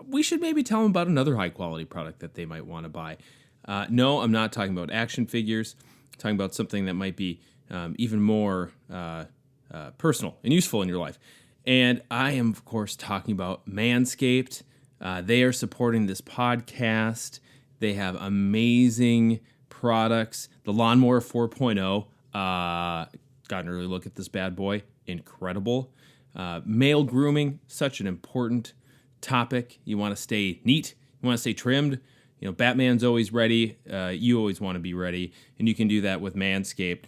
We should maybe tell them about another high quality product that they might want to buy. No, I'm not talking about action figures. I'm talking about something that might be even more personal and useful in your life. And I am, of course, talking about Manscaped. They are supporting this podcast. They have amazing products. The Lawnmower 4.0. Got an early look at this bad boy. Incredible. Male grooming, such an important topic. You want to stay neat. You want to stay trimmed. You know, Batman's always ready. You always want to be ready. And you can do that with Manscaped.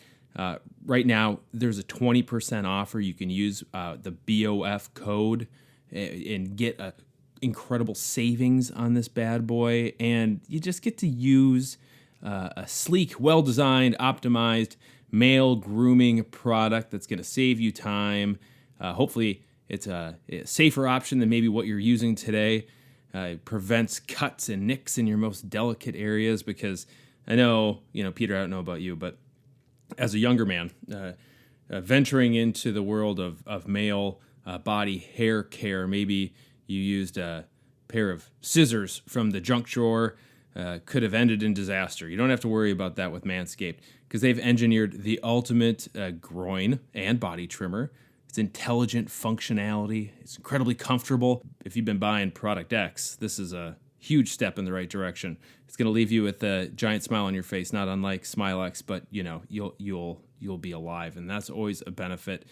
Right now, there's a 20% offer. You can use the BOF code and get incredible savings on this bad boy. And you just get to use a sleek, well-designed, optimized male grooming product that's going to save you time. Hopefully, it's a safer option than maybe what you're using today. It prevents cuts and nicks in your most delicate areas because I know, you know, Peter, I don't know about you, but as a younger man, venturing into the world of male body hair care, maybe you used a pair of scissors from the junk drawer, could have ended in disaster. You don't have to worry about that with Manscaped because they've engineered the ultimate groin and body trimmer. It's intelligent functionality. It's incredibly comfortable. If you've been buying Product X, this is a huge step in the right direction. It's going to leave you with a giant smile on your face, not unlike Smilex, but you know you'll be alive, and that's always a benefit.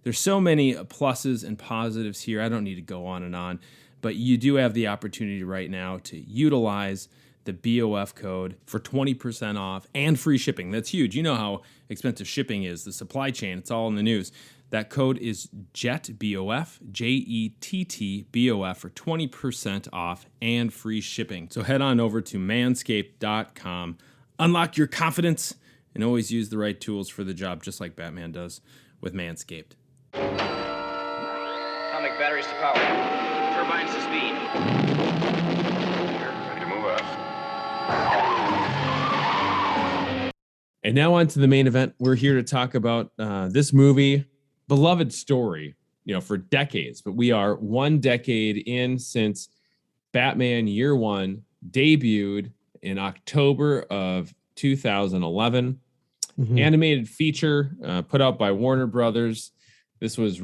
There's so many pluses and positives here. I don't need to go on and on, but you do have the opportunity right now to utilize the BOF code for 20% off and free shipping. That's huge. You know how expensive shipping is. The supply chain, it's all in the news. That code is JETTBOF, JETTBOF for 20% off and free shipping. So head on over to manscaped.com, unlock your confidence, and always use the right tools for the job, just like Batman does with Manscaped. Atomic batteries to power. Turbines to speed. Ready to move out. And now on to the main event. We're here to talk about this movie, beloved story, for decades, but we are 1 decade in since Batman Year One debuted in October of 2011. Animated feature put out by Warner Brothers. This was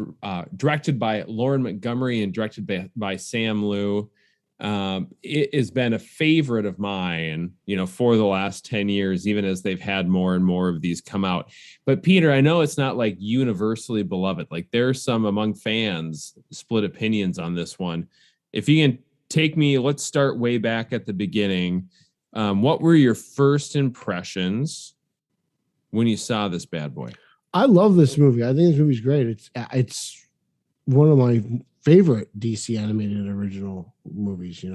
directed by Lauren Montgomery and directed by Sam Liu. It has been a favorite of mine, for the last 10 years, even as they've had more and more of these come out. But Peter, I know it's not like universally beloved. Like there's some among fans split opinions on this one. If you can take me, let's start way back at the beginning. What were your first impressions when you saw this bad boy? I love this movie. I think this movie's great. It's one of my favorite DC animated original movies.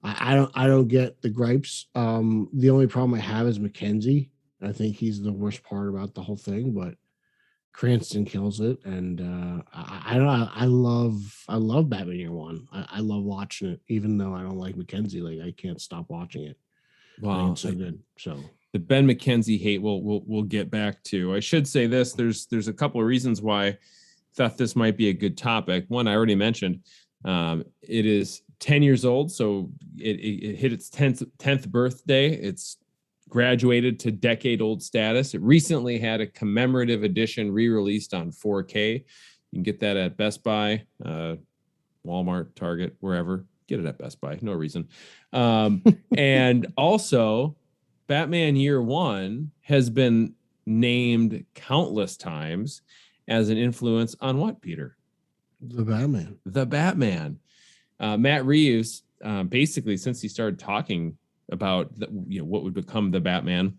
I don't get the gripes. The only problem I have is Mackenzie. I think he's the worst part about the whole thing, but Cranston kills it. And I love Batman Year One. I love watching it, even though I don't like Mackenzie. Like I can't stop watching it. Wow, it's so good. So the Ben McKenzie hate we'll get back to. I should say this. There's a couple of reasons why I thought this might be a good topic. One, I already mentioned. It is 10 years old, so it hit its 10th birthday. It's graduated to decade-old status. It recently had a commemorative edition re-released on 4K. You can get that at Best Buy, Walmart, Target, wherever. Get it at Best Buy. No reason. And also, Batman Year One has been named countless times as an influence on what, Peter? The Batman. The Batman. Matt Reeves, basically, since he started talking about what would become the Batman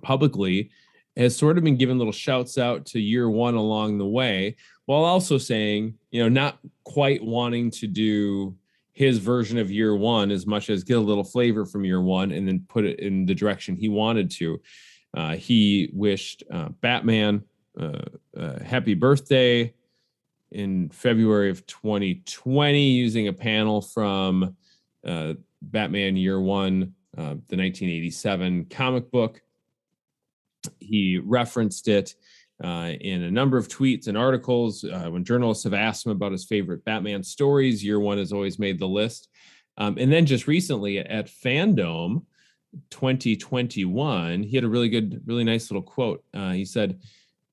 publicly, has sort of been giving little shouts out to Year One along the way, while also saying, not quite wanting to do his version of Year One as much as get a little flavor from Year One and then put it in the direction he wanted to. He wished Batman happy birthday in February of 2020 using a panel from Batman Year One, the 1987 comic book. He referenced it in a number of tweets and articles. When journalists have asked him about his favorite Batman stories, Year One has always made the list. And then just recently at Fandom 2021, he had a really nice little quote. He said,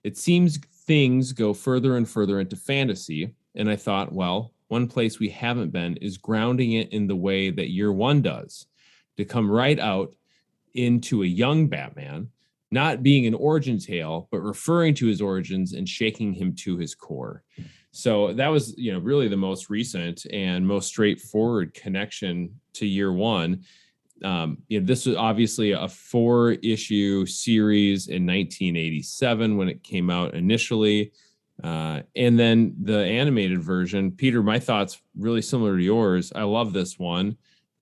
"It seems things go further and further into fantasy. And I thought, well, one place we haven't been is grounding it in the way that Year One does, to come right out into a young Batman, not being an origin tale, but referring to his origins and shaking him to his core." So that was, really the most recent and most straightforward connection to Year One. This was obviously a 4-issue series in 1987 when it came out initially. And then the animated version, Peter, my thoughts really similar to yours. I love this one.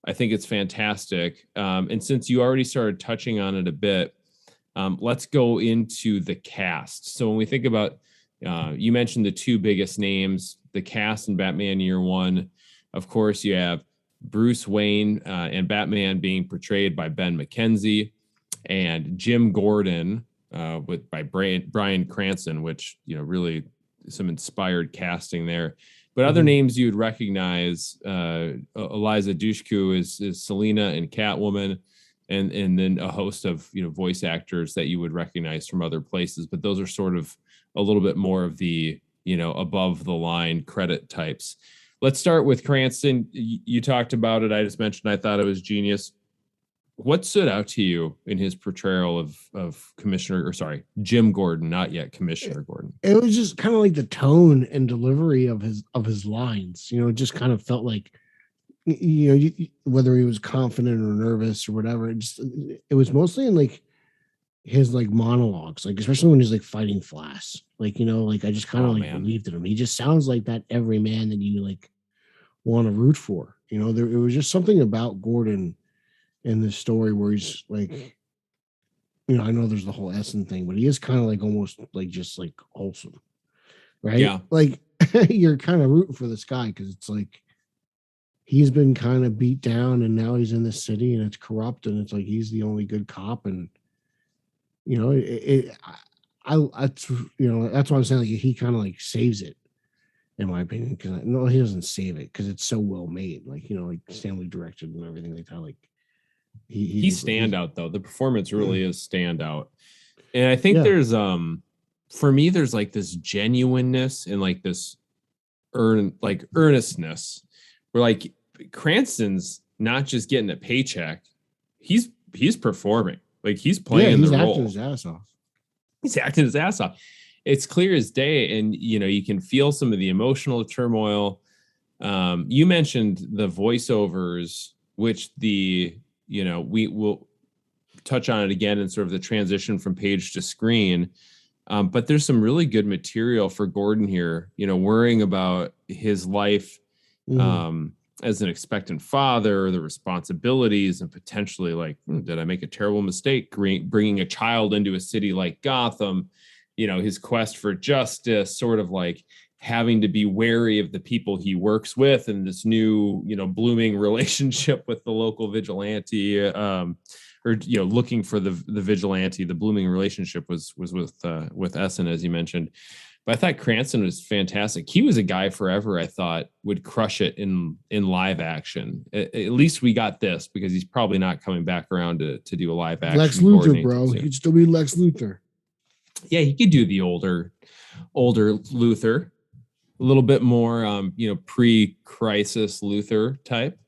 I think it's fantastic. And since you already started touching on it a bit, let's go into the cast. So when we think about, you mentioned the two biggest names, the cast in Batman Year One. Of course, you have Bruce Wayne and Batman being portrayed by Ben McKenzie, and Jim Gordon by Bryan Cranston, which, really some inspired casting there. But other names you would recognize, Eliza Dushku is Selena and Catwoman, and then a host of voice actors that you would recognize from other places. But those are sort of a little bit more of the above the line credit types. Let's start with Cranston. You talked about it. I just mentioned I thought it was genius. What stood out to you in his portrayal of Jim Gordon, not yet Commissioner Gordon? It was just kind of like the tone and delivery of his lines. It just kind of felt like, whether he was confident or nervous or whatever. It was mostly in like his like monologues, like especially when he's like fighting Flash. I just kind of believed in him. He just sounds like that everyman that you like want to root for. It was just something about Gordon in this story where he's like, I know there's the whole Essen thing, but he is kind of like almost like just like wholesome, right? Yeah. Like you're kind of rooting for this guy because it's like he's been kind of beat down and now he's in this city and it's corrupt and it's like he's the only good cop and You know, that's why I'm saying like he kind of like saves it in my opinion. Because no, he doesn't save it because it's so well made. Like like Stanley directed and everything like that. Like He's standout though. The performance really is standout. And I think Yeah. there's for me there's like this genuineness and like this earnestness where like Cranston's not just getting a paycheck, he's performing. Like he's playing the role. Acting his ass off. He's acting his ass off. It's clear as day, and you can feel some of the emotional turmoil. You mentioned the voiceovers, which we will touch on it again in sort of the transition from page to screen. But there's some really good material for Gordon here, worrying about his life as an expectant father, the responsibilities, and potentially like, did I make a terrible mistake bringing a child into a city like Gotham? His quest for justice, sort of like having to be wary of the people he works with and this new, blooming relationship with the local vigilante, or looking for the vigilante. The blooming relationship was with Essen, as you mentioned. But I thought Cranston was fantastic. He was a guy forever I thought would crush it in live action. At least we got this, because he's probably not coming back around to do a live action. Lex Luthor, bro. He could still be Lex Luthor. Yeah, he could do the older Luthor, a little bit more pre-crisis Luthor type.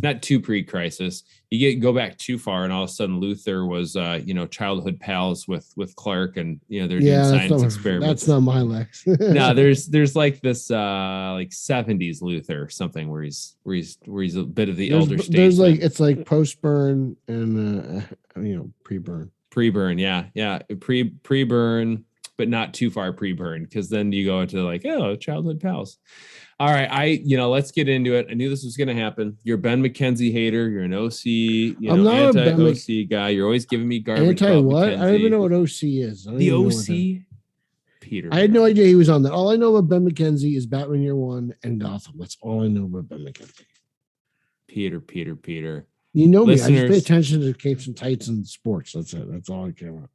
Not too pre-crisis. You go back too far, and all of a sudden Luthor was childhood pals with Clark, and they're doing science experiments. That's not my Lex. No, there's like this like 70s Luthor or something where he's a bit of the elder statesman. There's like it's like post-burn and pre-burn. Pre-burn, yeah. Pre-burn, but not too far pre-burn, because then you go into like, childhood pals. All right, let's get into it. I knew this was going to happen. You're a Ben McKenzie hater. You're an OC, I'm not anti-OC guy. You're always giving me garbage. Anti what? McKenzie. I don't even know what OC is. The OC, Peter. I had no idea he was on that. All I know about Ben McKenzie is Batman Year One and Gotham. That's all I know about Ben McKenzie. Peter. You know me. I just Listeners, pay attention to capes and tights and sports. That's it. That's all I care about.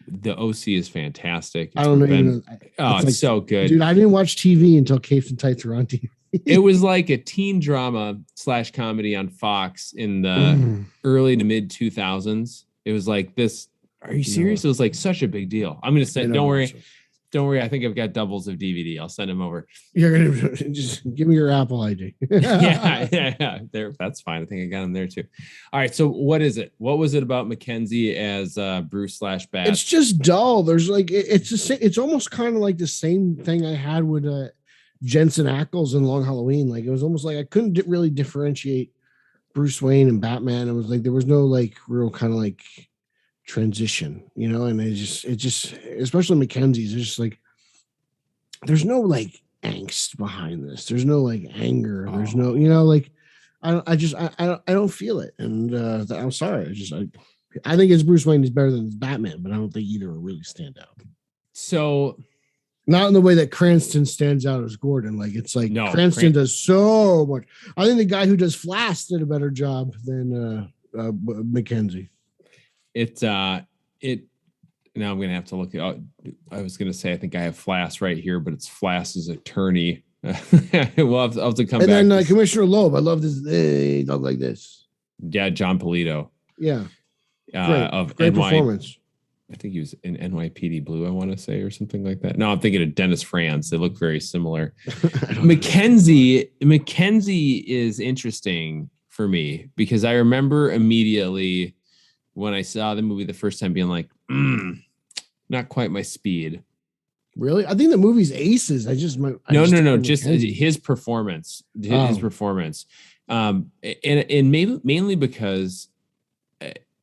The OC is fantastic. I don't know. It's so good. Dude, I didn't watch TV until capes and tights were on TV. It was like a teen drama / comedy on Fox in the early to mid 2000s. It was like this. Are you serious? It was like such a big deal. I'm going to send, don't worry. I think I've got doubles of DVD. I'll send them over. You're going to just give me your Apple ID. yeah. There. That's fine. I think I got them there too. All right. So what is it? What was it about McKenzie as Bruce / Bat? It's just dull. There's like, it's almost kind of like the same thing I had with Jensen Ackles in Long Halloween. Like it was almost like I couldn't really differentiate Bruce Wayne and Batman. It was like there was no like real kind of like transition, and it just especially McKenzie's, it's just like there's no like angst behind this. There's no like anger. There's no, like I don't feel it. And I'm sorry. I think his Bruce Wayne is better than his Batman, but I don't think either will really stand out. So not in the way that Cranston stands out as Gordon. Like it's like Cranston does so much. I think the guy who does Flash did a better job than McKenzie. Now I'm going to have to look at, I was going to say, I think I have Flass right here, but it's Flass's attorney. I'll have to come back. And then Commissioner Loeb, I love this. They talk like this. Yeah. John Polito. Yeah. Great performance. I think he was in NYPD Blue, I want to say, or something like that. No, I'm thinking of Dennis Franz. They look very similar. McKenzie is interesting for me because I remember immediately when I saw the movie the first time being like, not quite my speed. Really? I think the movie's aces. No. Just his performance. His performance. And mainly because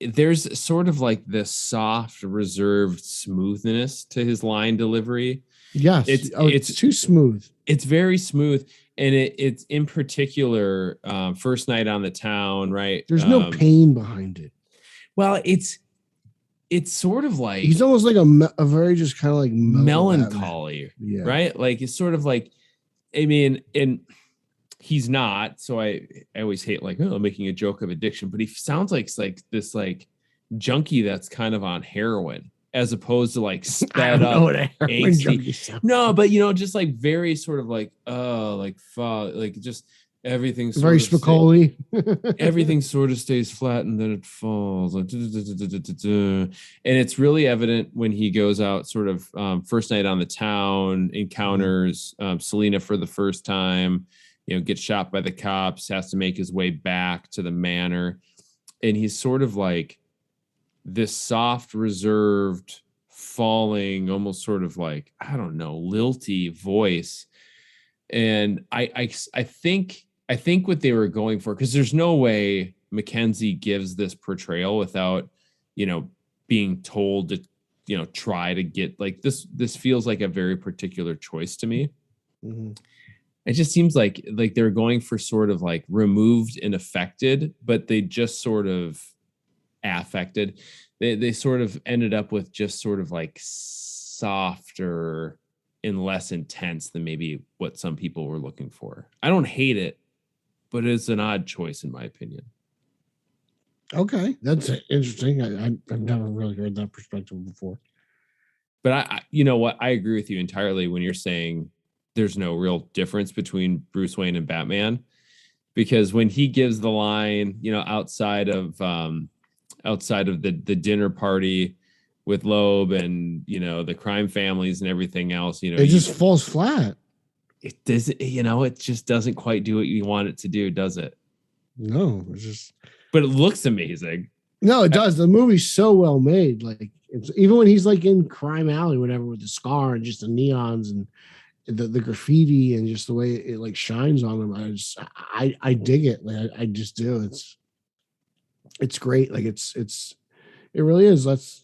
there's sort of like this soft, reserved smoothness to his line delivery. Yes. It's too smooth. It's very smooth. And it's in particular, First Night on the Town, right? There's no pain behind it. Well, it's sort of like he's almost like a very just kind of like melancholy, right? Like it's sort of like, I mean, and he's not. So I always hate like making a joke of addiction, but he sounds like this like junkie that's kind of on heroin, as opposed to like I sped don't know up what a heroin angsty. junkie sounds No, but just like very sort of like like just everything very sort of Spicoli. everything sort of stays flat and then it falls. Like, and it's really evident when he goes out sort of first night on the town, encounters Selena for the first time, gets shot by the cops, has to make his way back to the manor. And he's sort of like this soft, reserved, falling, almost sort of like, I don't know, lilty voice. And I think what they were going for, because there's no way Mackenzie gives this portrayal without, being told to, try to get like this. This feels like a very particular choice to me. Mm-hmm. It just seems like they're going for sort of like removed and affected, but they just sort of affected. They sort of ended up with just sort of like softer and less intense than maybe what some people were looking for. I don't hate it, but it's an odd choice in my opinion. Okay, that's interesting. I've never really heard that perspective before. But I you know what? I agree with you entirely when you're saying there's no real difference between Bruce Wayne and Batman, because when he gives the line, outside of the dinner party with Loeb and the crime families and everything else, it just falls flat. It does, it just doesn't quite do what you want it to do, does it? No, it's just. But it looks amazing. No, it does. The movie's so well made. Like it's even when he's like in Crime Alley, whatever, with the scar and just the neons and the graffiti and just the way it like shines on him. I dig it. Like I just do. It's great. Like it really is. That's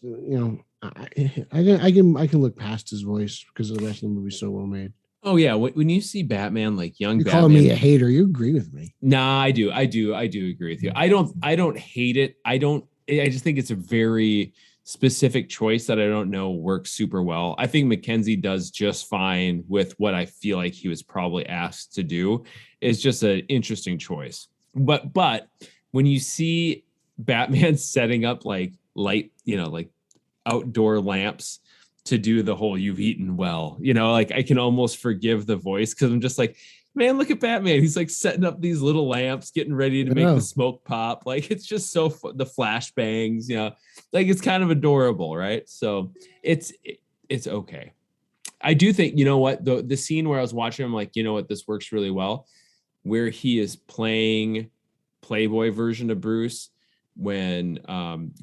I can look past his voice because the rest of the movie's so well made. Oh yeah, when you see Batman, like young You're Batman, calling me a hater. You agree with me? Nah, I do agree with you. I don't hate it. I just think it's a very specific choice that I don't know works super well. I think Mackenzie does just fine with what I feel like he was probably asked to do. It's just an interesting choice. But when you see Batman setting up like light, like outdoor lamps to do the whole "you've eaten well," like I can almost forgive the voice because I'm just like, man, look at Batman. He's like setting up these little lamps, getting ready to make the smoke pop. Like it's just so the flashbangs, like it's kind of adorable, right? So it's okay. I do think, what, the scene where I was watching, I'm like, this works really well, where he is playing Playboy version of Bruce when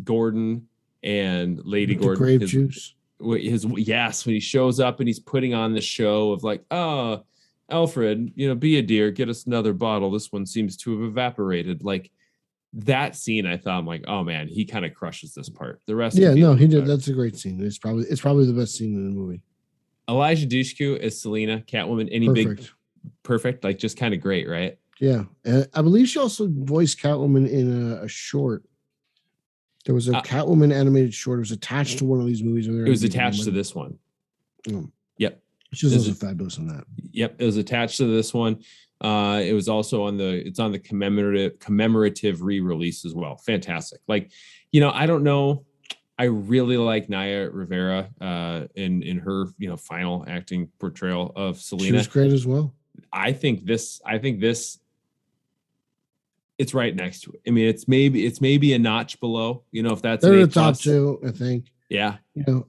Gordon and Lady Gordon, grape juice. When he shows up and he's putting on the show of like, oh, Alfred, be a dear, get us another bottle. This one seems to have evaporated. Like that scene, I thought, I'm like, oh man, he kind of crushes this part. The rest, he did. Better. That's a great scene. It's probably the best scene in the movie. Elijah Dushku as Selena, Catwoman. Perfect, like just kind of great, right? Yeah, I believe she also voiced Catwoman in a short. There was a Catwoman animated short. It was attached to one of these movies. It was attached to this one. Yep. She's also fabulous in that. Yep. It was attached to this one. It was also on the commemorative re-release as well. Fantastic. Like, I don't know. I really like Naya Rivera in her, final acting portrayal of Selena. She was great as well. I think this it's right next to it. I mean, it's maybe a notch below, if that's they're the top two, I think. Yeah.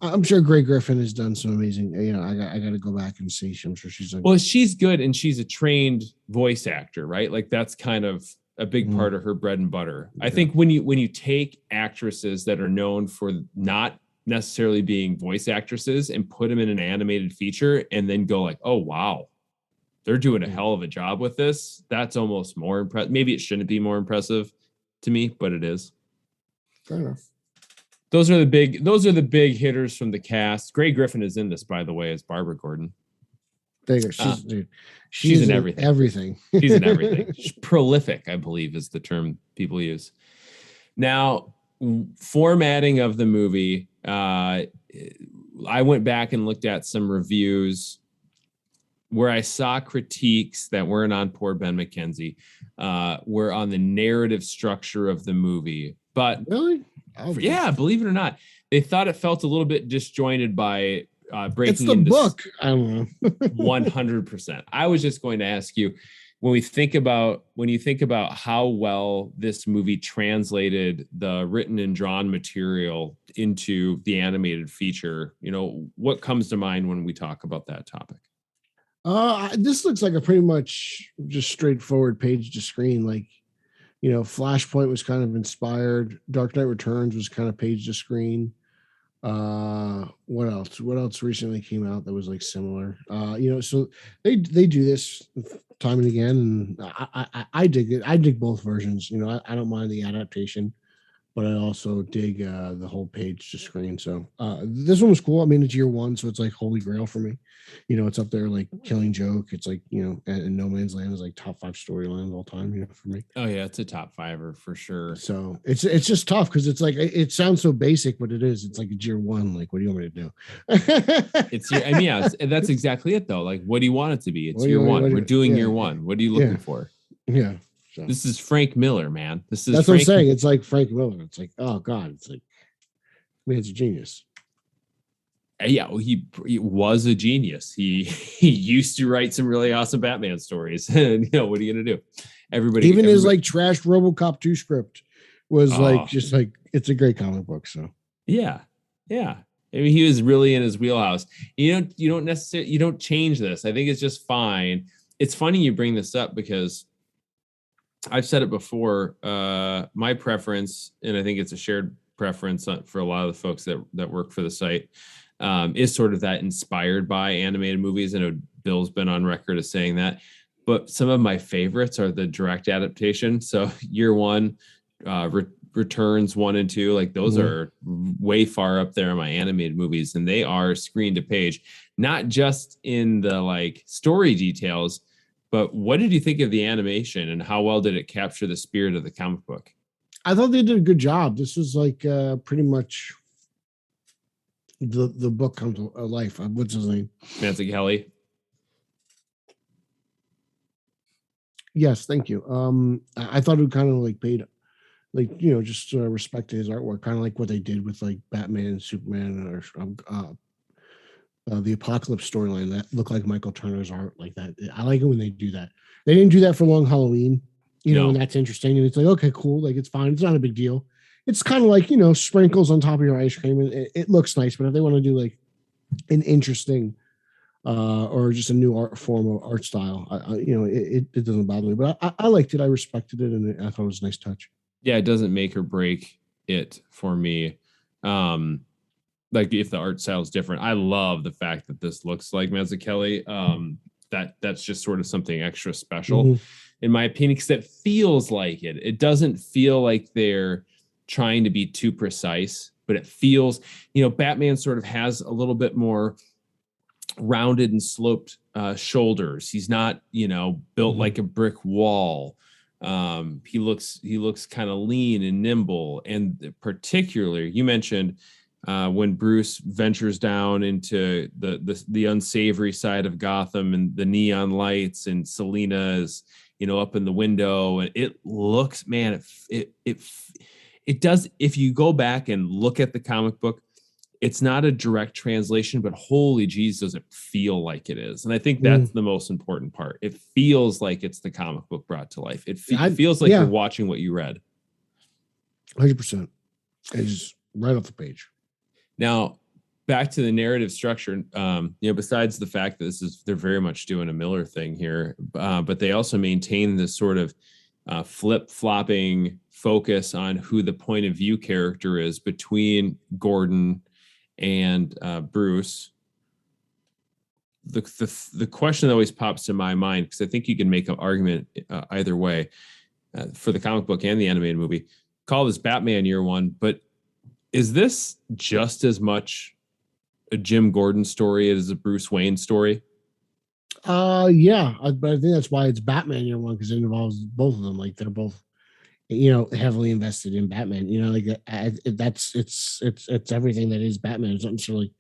I'm sure Greg Griffin has done some amazing, I got to go back and see. I'm sure she's she's good. And she's a trained voice actor, right? Like that's kind of a big part of her bread and butter. Yeah. I think when you take actresses that are known for not necessarily being voice actresses and put them in an animated feature and then go like, oh, wow, they're doing a hell of a job with this. That's almost more impressive. Maybe it shouldn't be more impressive to me, but it is. Fair enough. Those are the big hitters from the cast. Grey Griffin is in this, by the way, as Barbara Gordon. There you go. She's in everything. Everything. She's in everything. She's prolific, I believe, is the term people use. Now, formatting of the movie. I went back and looked at some reviews where I saw critiques that weren't on poor Ben McKenzie, were on the narrative structure of the movie. But really, Yeah, believe it or not, they thought it felt a little bit disjointed by breaking it's the into book. I don't know. 100%. I was just going to ask you, when you think about how well this movie translated the written and drawn material into the animated feature, what comes to mind when we talk about that topic? This looks like a pretty much just straightforward page to screen. Like, Flashpoint was kind of inspired. Dark Knight Returns was kind of page to screen. What else recently came out that was like similar? So they do this time and again, and I dig it. I dig both versions. I don't mind the adaptation, but I also dig the whole page to screen. So this one was cool. I mean, it's year one, so it's like holy grail for me. It's up there like Killing Joke. It's like, and No Man's Land is like top 5 storylines all time, for me. Oh yeah, it's a top 5-er for sure. So it's just tough because it's like it sounds so basic, but it is. It's like it's year one. Like, what do you want me to do? That's exactly it though. Like, what do you want it to be? It's year one. We're doing year one. What are you looking for? Yeah. So. This is Frank Miller, man. That's what I'm saying. It's like Frank Miller. It's like, oh God, it's like, man's a genius. Yeah, well, he was a genius. He used to write some really awesome Batman stories. And what are you gonna do? Everybody, his like trash RoboCop 2 script was like just like it's a great comic book. So yeah. I mean, he was really in his wheelhouse. You don't change this. I think it's just fine. It's funny you bring this up because I've said it before. My preference, and I think it's a shared preference for a lot of the folks that work for the site, is sort of that inspired by animated movies. I know Bill's been on record as saying that, but some of my favorites are the direct adaptation. So year one, Returns 1 and 2, like those are way far up there in my animated movies, and they are screen to page, not just in the like story details, but what did you think of the animation and how well did it capture the spirit of the comic book? I thought they did a good job. This was like pretty much the book comes to life. What's his name? Nancy Kelly. Yes, thank you. I thought it kind of like paid, like, just respect to his artwork, kind of like what they did with like Batman and Superman or the Apocalypse storyline that looked like Michael Turner's art like that. I like it when they do that. They didn't do that for Long Halloween, and that's interesting. And it's like, okay, cool. Like, it's fine. It's not a big deal. It's kind of like, sprinkles on top of your ice cream, and it looks nice. But if they want to do like an interesting or just a new art form of art style, it doesn't bother me. But I liked it. I respected it, and I thought it was a nice touch. Yeah, it doesn't make or break it for me. Like if the art style is different, I love the fact that this looks like Mazzucchelli. That's just sort of something extra special, in my opinion, because it feels like it. It doesn't feel like they're trying to be too precise, but it feels, Batman sort of has a little bit more rounded and sloped shoulders. He's not, built like a brick wall. He looks kind of lean and nimble, and particularly you mentioned when Bruce ventures down into the unsavory side of Gotham and the neon lights, and Selina is up in the window, and it looks, man, it does. If you go back and look at the comic book, it's not a direct translation, but holy geez, does it feel like it is. And I think that's the most important part. It feels like it's the comic book brought to life. It feels like you're watching what you read. 100%. It's right off the page. Now, back to the narrative structure, besides the fact that they're very much doing a Miller thing here, but they also maintain this sort of flip-flopping focus on who the point of view character is between Gordon and Bruce. The question that always pops to my mind, because I think you can make an argument either way for the comic book and the animated movie, call this Batman year one, but is this just as much a Jim Gordon story as a Bruce Wayne story? Yeah, but I think that's why it's Batman year one, because it involves both of them. Like, they're both, heavily invested in Batman. It's everything that is Batman. It's not necessarily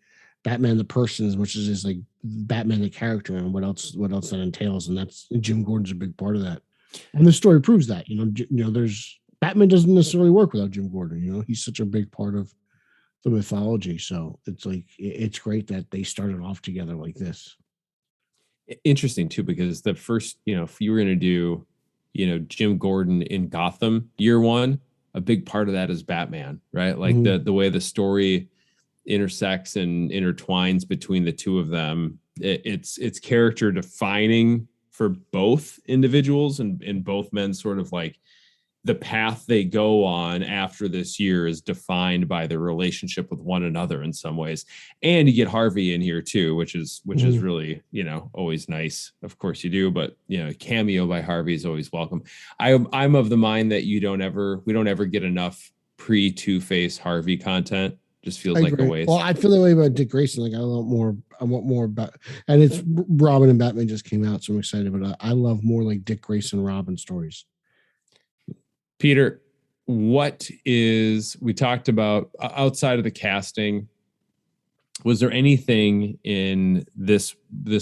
Batman the person as much as it's like Batman the character and what else that entails. And that's Jim Gordon's a big part of that. And the story proves that. There's Batman doesn't necessarily work without Jim Gordon. You know, he's such a big part of the mythology. So it's like it's great that they started off together like this. Interesting too, because the first, if you were going to do, Jim Gordon in Gotham year one, a big part of that is Batman, right? Like the way the story intersects and intertwines between the two of them. It's character defining for both individuals, and both men sort of like the path they go on after this year is defined by their relationship with one another in some ways. And you get Harvey in here too, which is really, always nice. Of course you do, but cameo by Harvey is always welcome. I'm of the mind that we don't ever get enough pre Two-Face Harvey content. Just feels like a waste. Well, I feel that way about Dick Grayson. Like I want more about, and it's Robin and Batman just came out, so I'm excited. But I love more like Dick Grayson Robin stories. Peter, we talked about outside of the casting, was there anything in this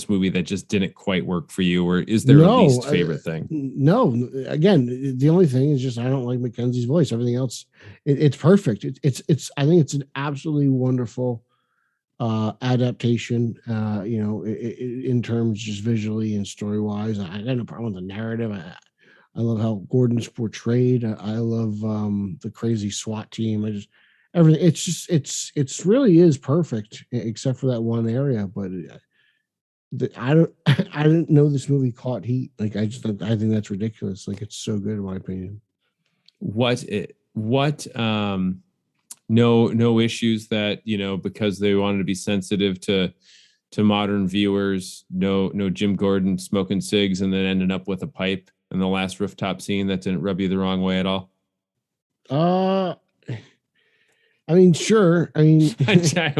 movie that just didn't quite work for you, or is there a least favorite thing? No, again, the only thing is just I don't like Mackenzie's voice. Everything else, it's perfect. It's I think it's an absolutely wonderful adaptation. In terms just visually and story wise, I got no problem with the narrative. I love how Gordon's portrayed. I love the crazy SWAT team. Everything. It's really is perfect, except for that one area. But I didn't know this movie caught heat. Like I think that's ridiculous. Like it's so good in my opinion. No issues that because they wanted to be sensitive to modern viewers. No Jim Gordon smoking cigs and then ending up with a pipe in the last rooftop scene that didn't rub you the wrong way at all. I mean, sure. I mean, I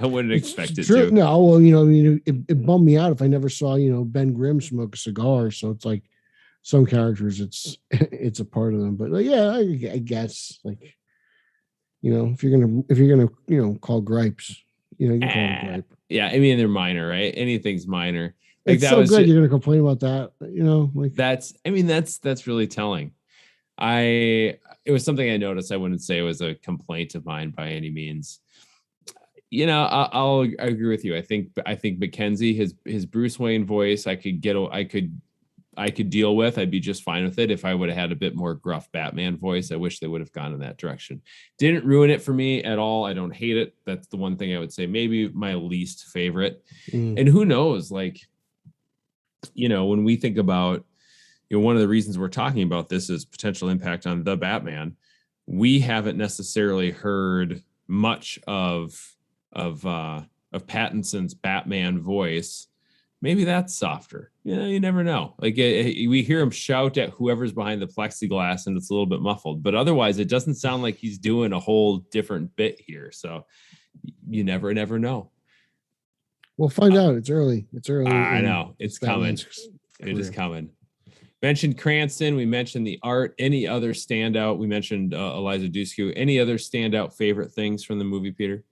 wouldn't expect it true. to. No, well, it bummed me out if I never saw, Ben Grimm smoke a cigar. So it's like some characters, it's a part of them. But yeah, I guess like, if you're gonna call gripes, you can call them gripe. Yeah, I mean they're minor, right? Anything's minor. Like it's so good. You're gonna complain about that, like that's really telling. It was something I noticed. I wouldn't say it was a complaint of mine by any means. I'll agree with you. I think Mackenzie, his Bruce Wayne voice, I could deal with. I'd be just fine with it if I would have had a bit more gruff Batman voice. I wish they would have gone in that direction. Didn't ruin it for me at all. I don't hate it. That's the one thing I would say. Maybe my least favorite. And who knows? Like, when we think about, one of the reasons we're talking about this is potential impact on the Batman. We haven't necessarily heard much of Pattinson's Batman voice. Maybe that's softer. You never know. Like we hear him shout at whoever's behind the plexiglass and it's a little bit muffled, but otherwise it doesn't sound like he's doing a whole different bit here. So you never know. We'll find out. It's early. I know it's coming. It is coming. Mentioned Cranston. We mentioned the art. Any other standout? We mentioned Eliza Dushku. Any other standout favorite things from the movie, Peter?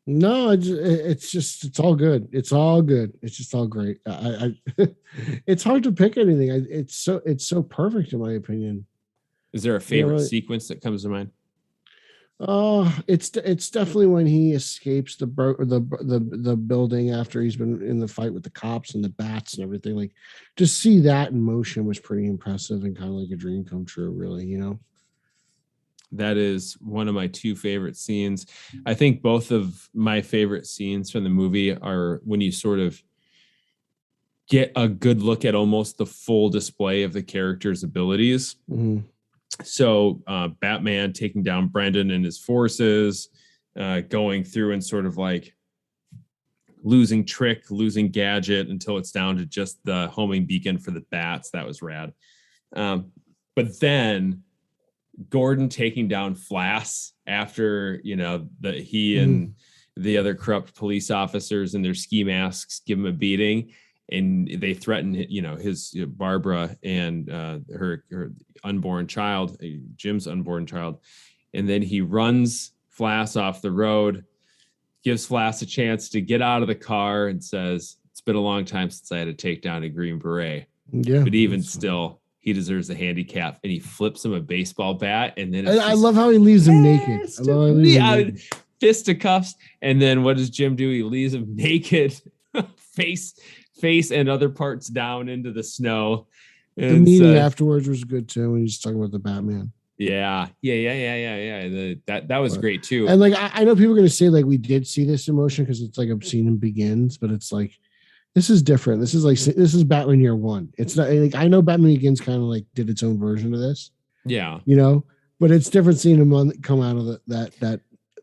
No, it's all good. It's all good. It's just all great. It's hard to pick anything. It's so perfect in my opinion. Is there a favorite sequence that comes to mind? It's definitely when he escapes the building after he's been in the fight with the cops and the bats and everything. Like, just see that in motion was pretty impressive and kind of like a dream come true, really. That is one of my two favorite scenes. I think both of my favorite scenes from the movie are when you sort of get a good look at almost the full display of the character's abilities. Mm-hmm. So Batman taking down Brendan and his forces, going through and sort of like losing Trick, losing Gadget until it's down to just the homing beacon for the bats. That was rad. But then Gordon taking down Flass after, he and the other corrupt police officers in their ski masks give him a beating. And they threaten, his Barbara and her unborn child, Jim's unborn child. And then he runs Flass off the road, gives Flass a chance to get out of the car and says, "It's been a long time since I had to take down a Green Beret." Yeah. But even still, he deserves a handicap, and he flips him a baseball bat, and then I love how he leaves him naked. I love how he leaves him naked. Fisticuffs, and then what does Jim do? He leaves him naked, face and other parts down into the snow. The meeting afterwards was good too when he's talking about the Batman. Yeah. That was great too. And like I know people are gonna say like we did see this emotion because it's like Obscene and Begins, but it's like this is different. This is Batman Year One. It's not like I know Batman Begins kind of like did its own version of this. Yeah, but it's different seeing him come out of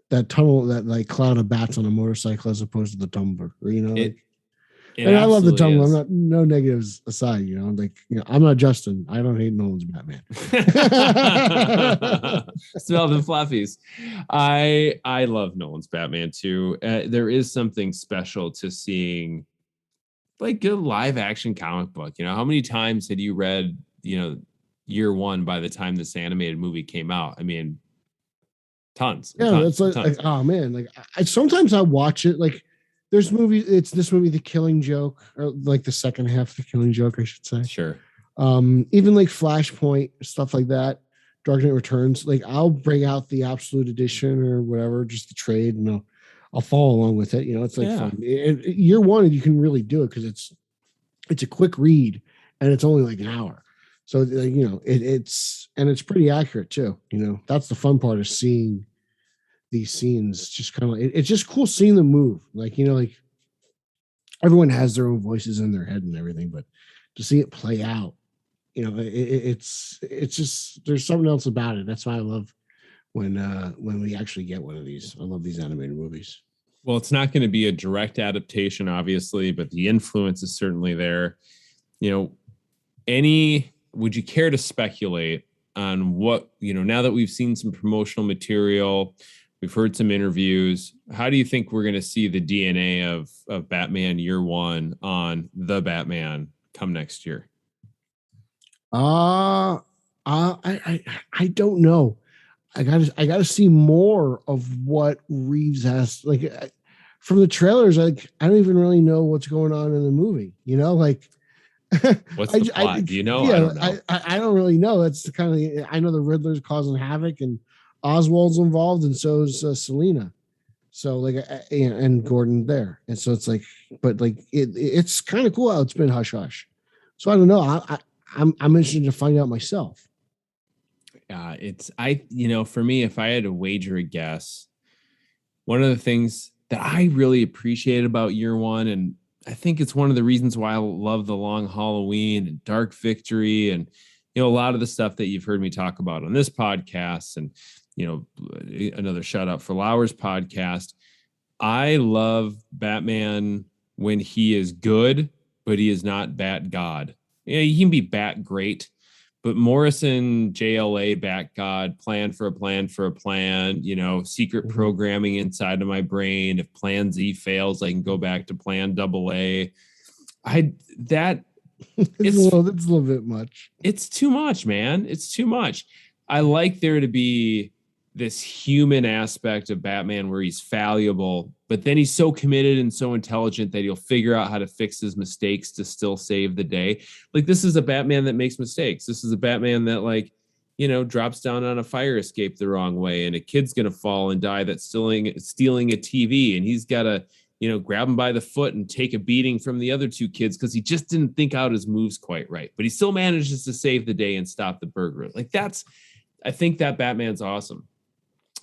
that tunnel, that like cloud of bats on a motorcycle as opposed to the tumbler. And I love the tumbler. I'm not, no negatives aside. I'm not Justin. I don't hate Nolan's Batman. Smell the fluffies. I love Nolan's Batman too. There is something special to seeing like a live action comic book. How many times had you read, Year One by the time this animated movie came out? I mean, tons. Yeah, that's like oh man, like sometimes I watch it like. There's movies. It's this movie, The Killing Joke, or like the second half of The Killing Joke, I should say. Sure. Even like Flashpoint, stuff like that, Dark Knight Returns. Like I'll bring out the Absolute Edition or whatever, just the trade, and I'll follow along with it. It's like fun. Year One, you can really do it because it's a quick read and it's only like an hour. So it's pretty accurate too. That's the fun part of seeing these scenes. Just kind of it's just cool seeing them move, like everyone has their own voices in their head and everything, but to see it play out, it's just there's something else about it. That's why I love when we actually get one of these. I love these animated movies. Well, it's not going to be a direct adaptation, obviously, but the influence is certainly there. Would you care to speculate on what, now that we've seen some promotional material, we've heard some interviews, how do you think we're going to see the DNA of Batman Year One on the Batman come next year? I don't know. I gotta see more of what Reeves has. Like from the trailers, I don't even really know what's going on in the movie. What's the plot? Do you know? Yeah, I don't know. I don't really know. That's the kind of I know the Riddler's causing havoc and Oswald's involved, and so is Selena. So and Gordon there, and so it's like, but like it's kind of cool how it's been hush hush. So I don't know. I'm interested to find out myself. For me, if I had to wager a guess, one of the things that I really appreciate about Year One, and I think it's one of the reasons why I love The Long Halloween and Dark Victory, and a lot of the stuff that you've heard me talk about on this podcast, and another shout out for Lauer's podcast. I love Batman when he is good, but he is not Bat God. He can be Bat great, but Morrison, JLA, Bat God, plan for a plan for a plan, secret programming inside of my brain. If plan Z fails, I can go back to plan AA. It's a little bit much. It's too much, man. It's too much. I like there to be this human aspect of Batman where he's fallible, but then he's so committed and so intelligent that he'll figure out how to fix his mistakes to still save the day. Like, this is a Batman that makes mistakes. This is a Batman that drops down on a fire escape the wrong way, and a kid's going to fall and die that's stealing a TV, and he's got to, grab him by the foot and take a beating from the other two kids because he just didn't think out his moves quite right, but he still manages to save the day and stop the burglar. I think that Batman's awesome.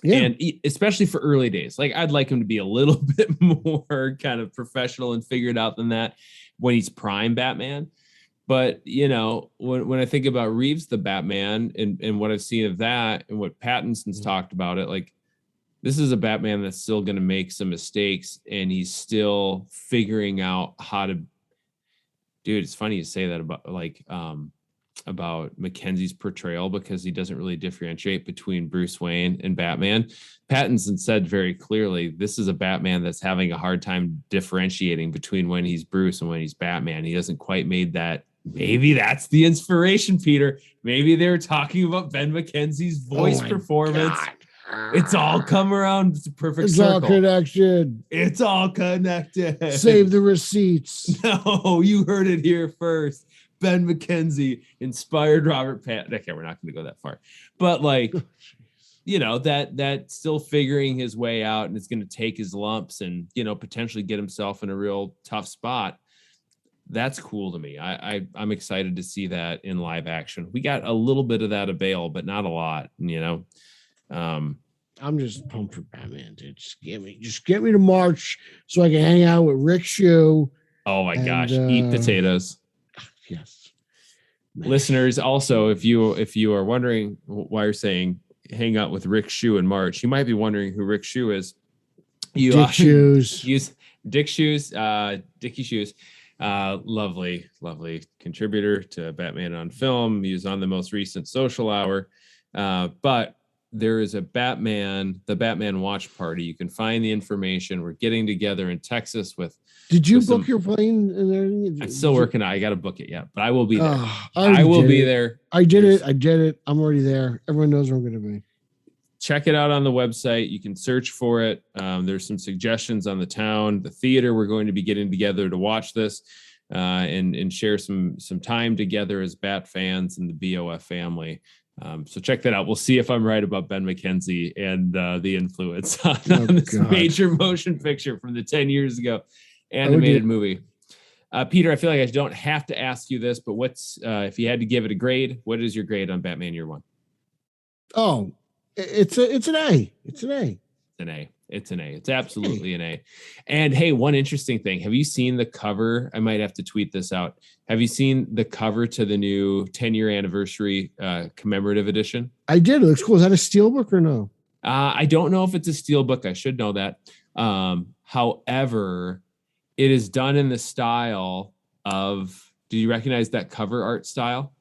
Yeah. And especially for early days, I'd like him to be a little bit more kind of professional and figured out than that when he's prime Batman. But, when I think about Reeves, the Batman, and what I've seen of that and what Pattinson's talked about it, this is a Batman that's still going to make some mistakes, and he's still figuring out how to. Dude, it's funny you say that about Mackenzie's portrayal, because he doesn't really differentiate between Bruce Wayne and Batman. Pattinson said very clearly, this is a Batman that's having a hard time differentiating between when he's Bruce and when he's Batman. He hasn't quite made that. Maybe that's the inspiration, Peter. Maybe they were talking about Ben Mackenzie's voice performance. God. It's all come around. It's a perfect circle. All connection. It's all connected. Save the receipts. No, you heard it here first. Ben McKenzie inspired Robert Pattinson. Okay, we're not going to go that far, but like, that still figuring his way out and it's going to take his lumps and, potentially get himself in a real tough spot. That's cool to me. I'm excited to see that in live action. We got a little bit of that avail, but not a lot, I'm just pumped for Batman, dude. Just get me to March so I can hang out with Rick Shoe. Oh my gosh, eat potatoes. Yes. Listeners, also, if you are wondering why you're saying hang out with Rick Shoe in March, you might be wondering who Rick Shoe is. Dick Shoes. Use Dick Shoes, Dickie Shoes. Lovely contributor to Batman on Film. He was on the most recent Social Hour. But there is the Batman watch party. You can find the information. We're getting together in Texas with. Did you book your plane and everything? I'm still working on it. I got to book it yet, but I will be there. I will be there. I did it. I'm already there. Everyone knows where I'm going to be. Check it out on the website. You can search for it. There's some suggestions on the town, the theater. We're going to be getting together to watch this and share some time together as Bat fans and the BOF family. So check that out. We'll see if I'm right about Ben McKenzie and the influence on this major motion picture from the 10 years ago animated movie. Peter, I feel like I don't have to ask you this, but what's if you had to give it a grade, what is your grade on Batman Year One? Oh, it's an A. It's an A. It's an A. It's absolutely an A. And hey, one interesting thing. Have you seen the cover? I might have to tweet this out. Have you seen the cover to the new 10-year anniversary commemorative edition? I did. It looks cool. Is that a steelbook or no? I don't know if it's a steelbook. I should know that. However, it is done in the style of, do you recognize that cover art style?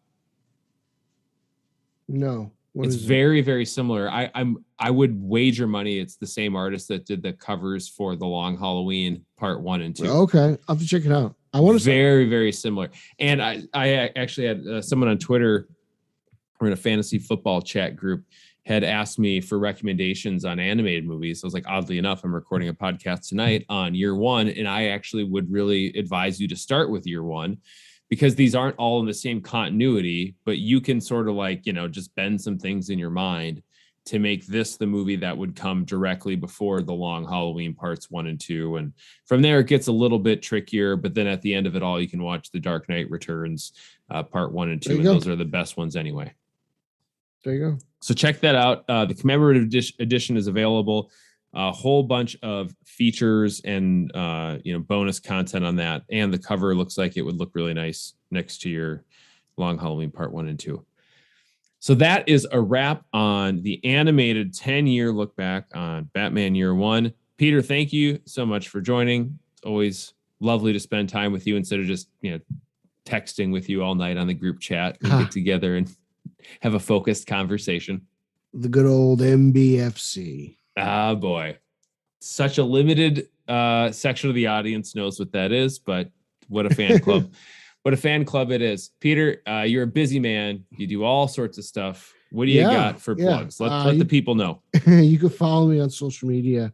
No. It's very, very similar. I would wager money it's the same artist that did the covers for The Long Halloween Part 1 and 2. Okay, I'll have to check it out. I want to very, very similar. And I actually had someone on Twitter or in a fantasy football chat group had asked me for recommendations on animated movies. I was like, oddly enough, I'm recording a podcast tonight on Year One, and I actually would really advise you to start with Year One, because these aren't all in the same continuity, but you can sort of like, just bend some things in your mind to make this the movie that would come directly before The Long Halloween Parts 1 and 2. And from there, it gets a little bit trickier, but then at the end of it all, you can watch The Dark Knight Returns Part 1 and 2, and those are the best ones anyway. There you go. So check that out. The commemorative edition is available. A whole bunch of features and bonus content on that, and the cover looks like it would look really nice next to your Long Halloween Part 1 and 2. So that is a wrap on the animated 10-year look back on Batman Year One. Peter, thank you so much for joining. It's always lovely to spend time with you instead of just texting with you all night on the group chat and get together and have a focused conversation. The good old MBFC. Ah, boy. Such a limited section of the audience knows what that is, but what a fan club. What a fan club it is. Peter, you're a busy man. You do all sorts of stuff. What do you got for plugs? Let the people know. You can follow me on social media.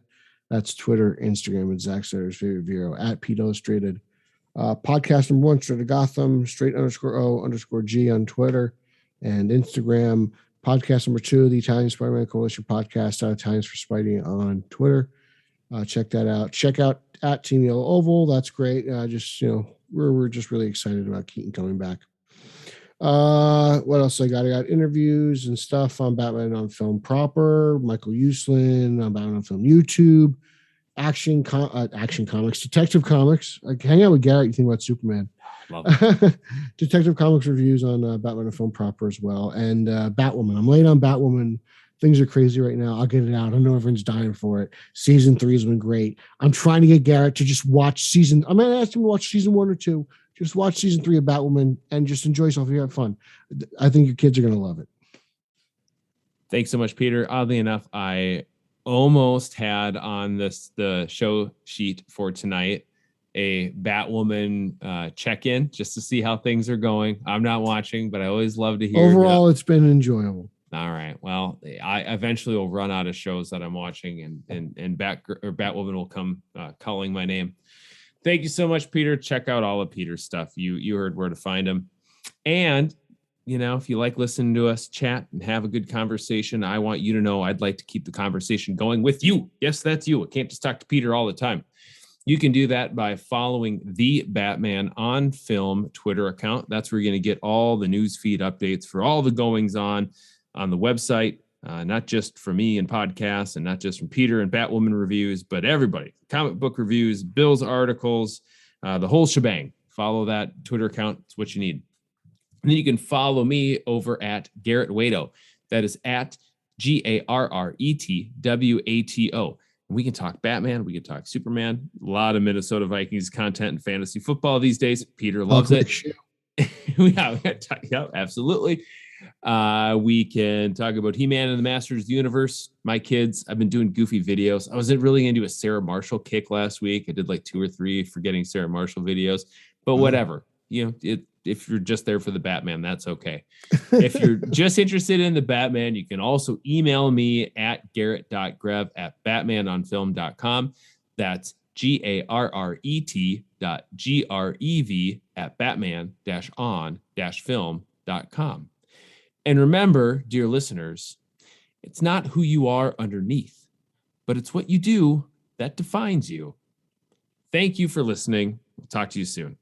That's Twitter, Instagram, and Zack Snyder's favorite Vero at Pete Illustrated. Podcast number 1, Straight to Gotham, straight_O_G on Twitter and Instagram. Podcast number 2, the Italian Spider-Man Coalition podcast, Italians for Spidey on Twitter. Check that out. Check out at Team Yellow Oval. That's great. We're just really excited about Keaton coming back. What else I got? I got interviews and stuff on Batman on Film proper, Michael Uslan on Batman on Film YouTube, Action Comics, Detective Comics. Like, hang out with Garret, you think about Superman. Love it. Detective Comics reviews on Batman and Film proper as well, and Batwoman. I'm late on Batwoman. Things are crazy right now. I'll get it out. I know everyone's dying for it. Season 3 has been great. I'm trying to get Garret to just watch I'm going to ask him to watch season 1 or 2. Just watch season 3 of Batwoman and just enjoy yourself. You have fun. I think your kids are going to love it. Thanks so much, Peter. Oddly enough, I almost had on the show sheet for tonight a Batwoman check-in just to see how things are going. I'm not watching, but I always love to hear. Overall, it's been enjoyable. All right. Well, I eventually will run out of shows that I'm watching, and Batwoman will come calling my name. Thank you so much, Peter. Check out all of Peter's stuff. You heard where to find him. And, if you like listening to us chat and have a good conversation, I want you to know I'd like to keep the conversation going with you. Yes, that's you. I can't just talk to Peter all the time. You can do that by following the Batman on Film Twitter account. That's where you're going to get all the news feed updates for all the goings on the website, not just from me and podcasts and not just from Peter and Batwoman reviews, but everybody, comic book reviews, Bill's articles, the whole shebang. Follow that Twitter account. It's what you need. And then you can follow me over at Garret Wato. That is at GarretWato. We can talk Batman. We can talk Superman. A lot of Minnesota Vikings content and fantasy football these days. Peter loves it. Yeah, absolutely. We can talk about He-Man and the Masters of the Universe. My kids, I've been doing goofy videos. I wasn't really going to do a Sarah Marshall kick last week. I did like 2 or 3 forgetting Sarah Marshall videos, but whatever. If you're just there for the Batman, that's okay. If you're just interested in the Batman, you can also email me at garret.grev@batmanonfilm.com. That's GARRET.GREV@batman-on-film.com. And remember, dear listeners, it's not who you are underneath, but it's what you do that defines you. Thank you for listening. We'll talk to you soon.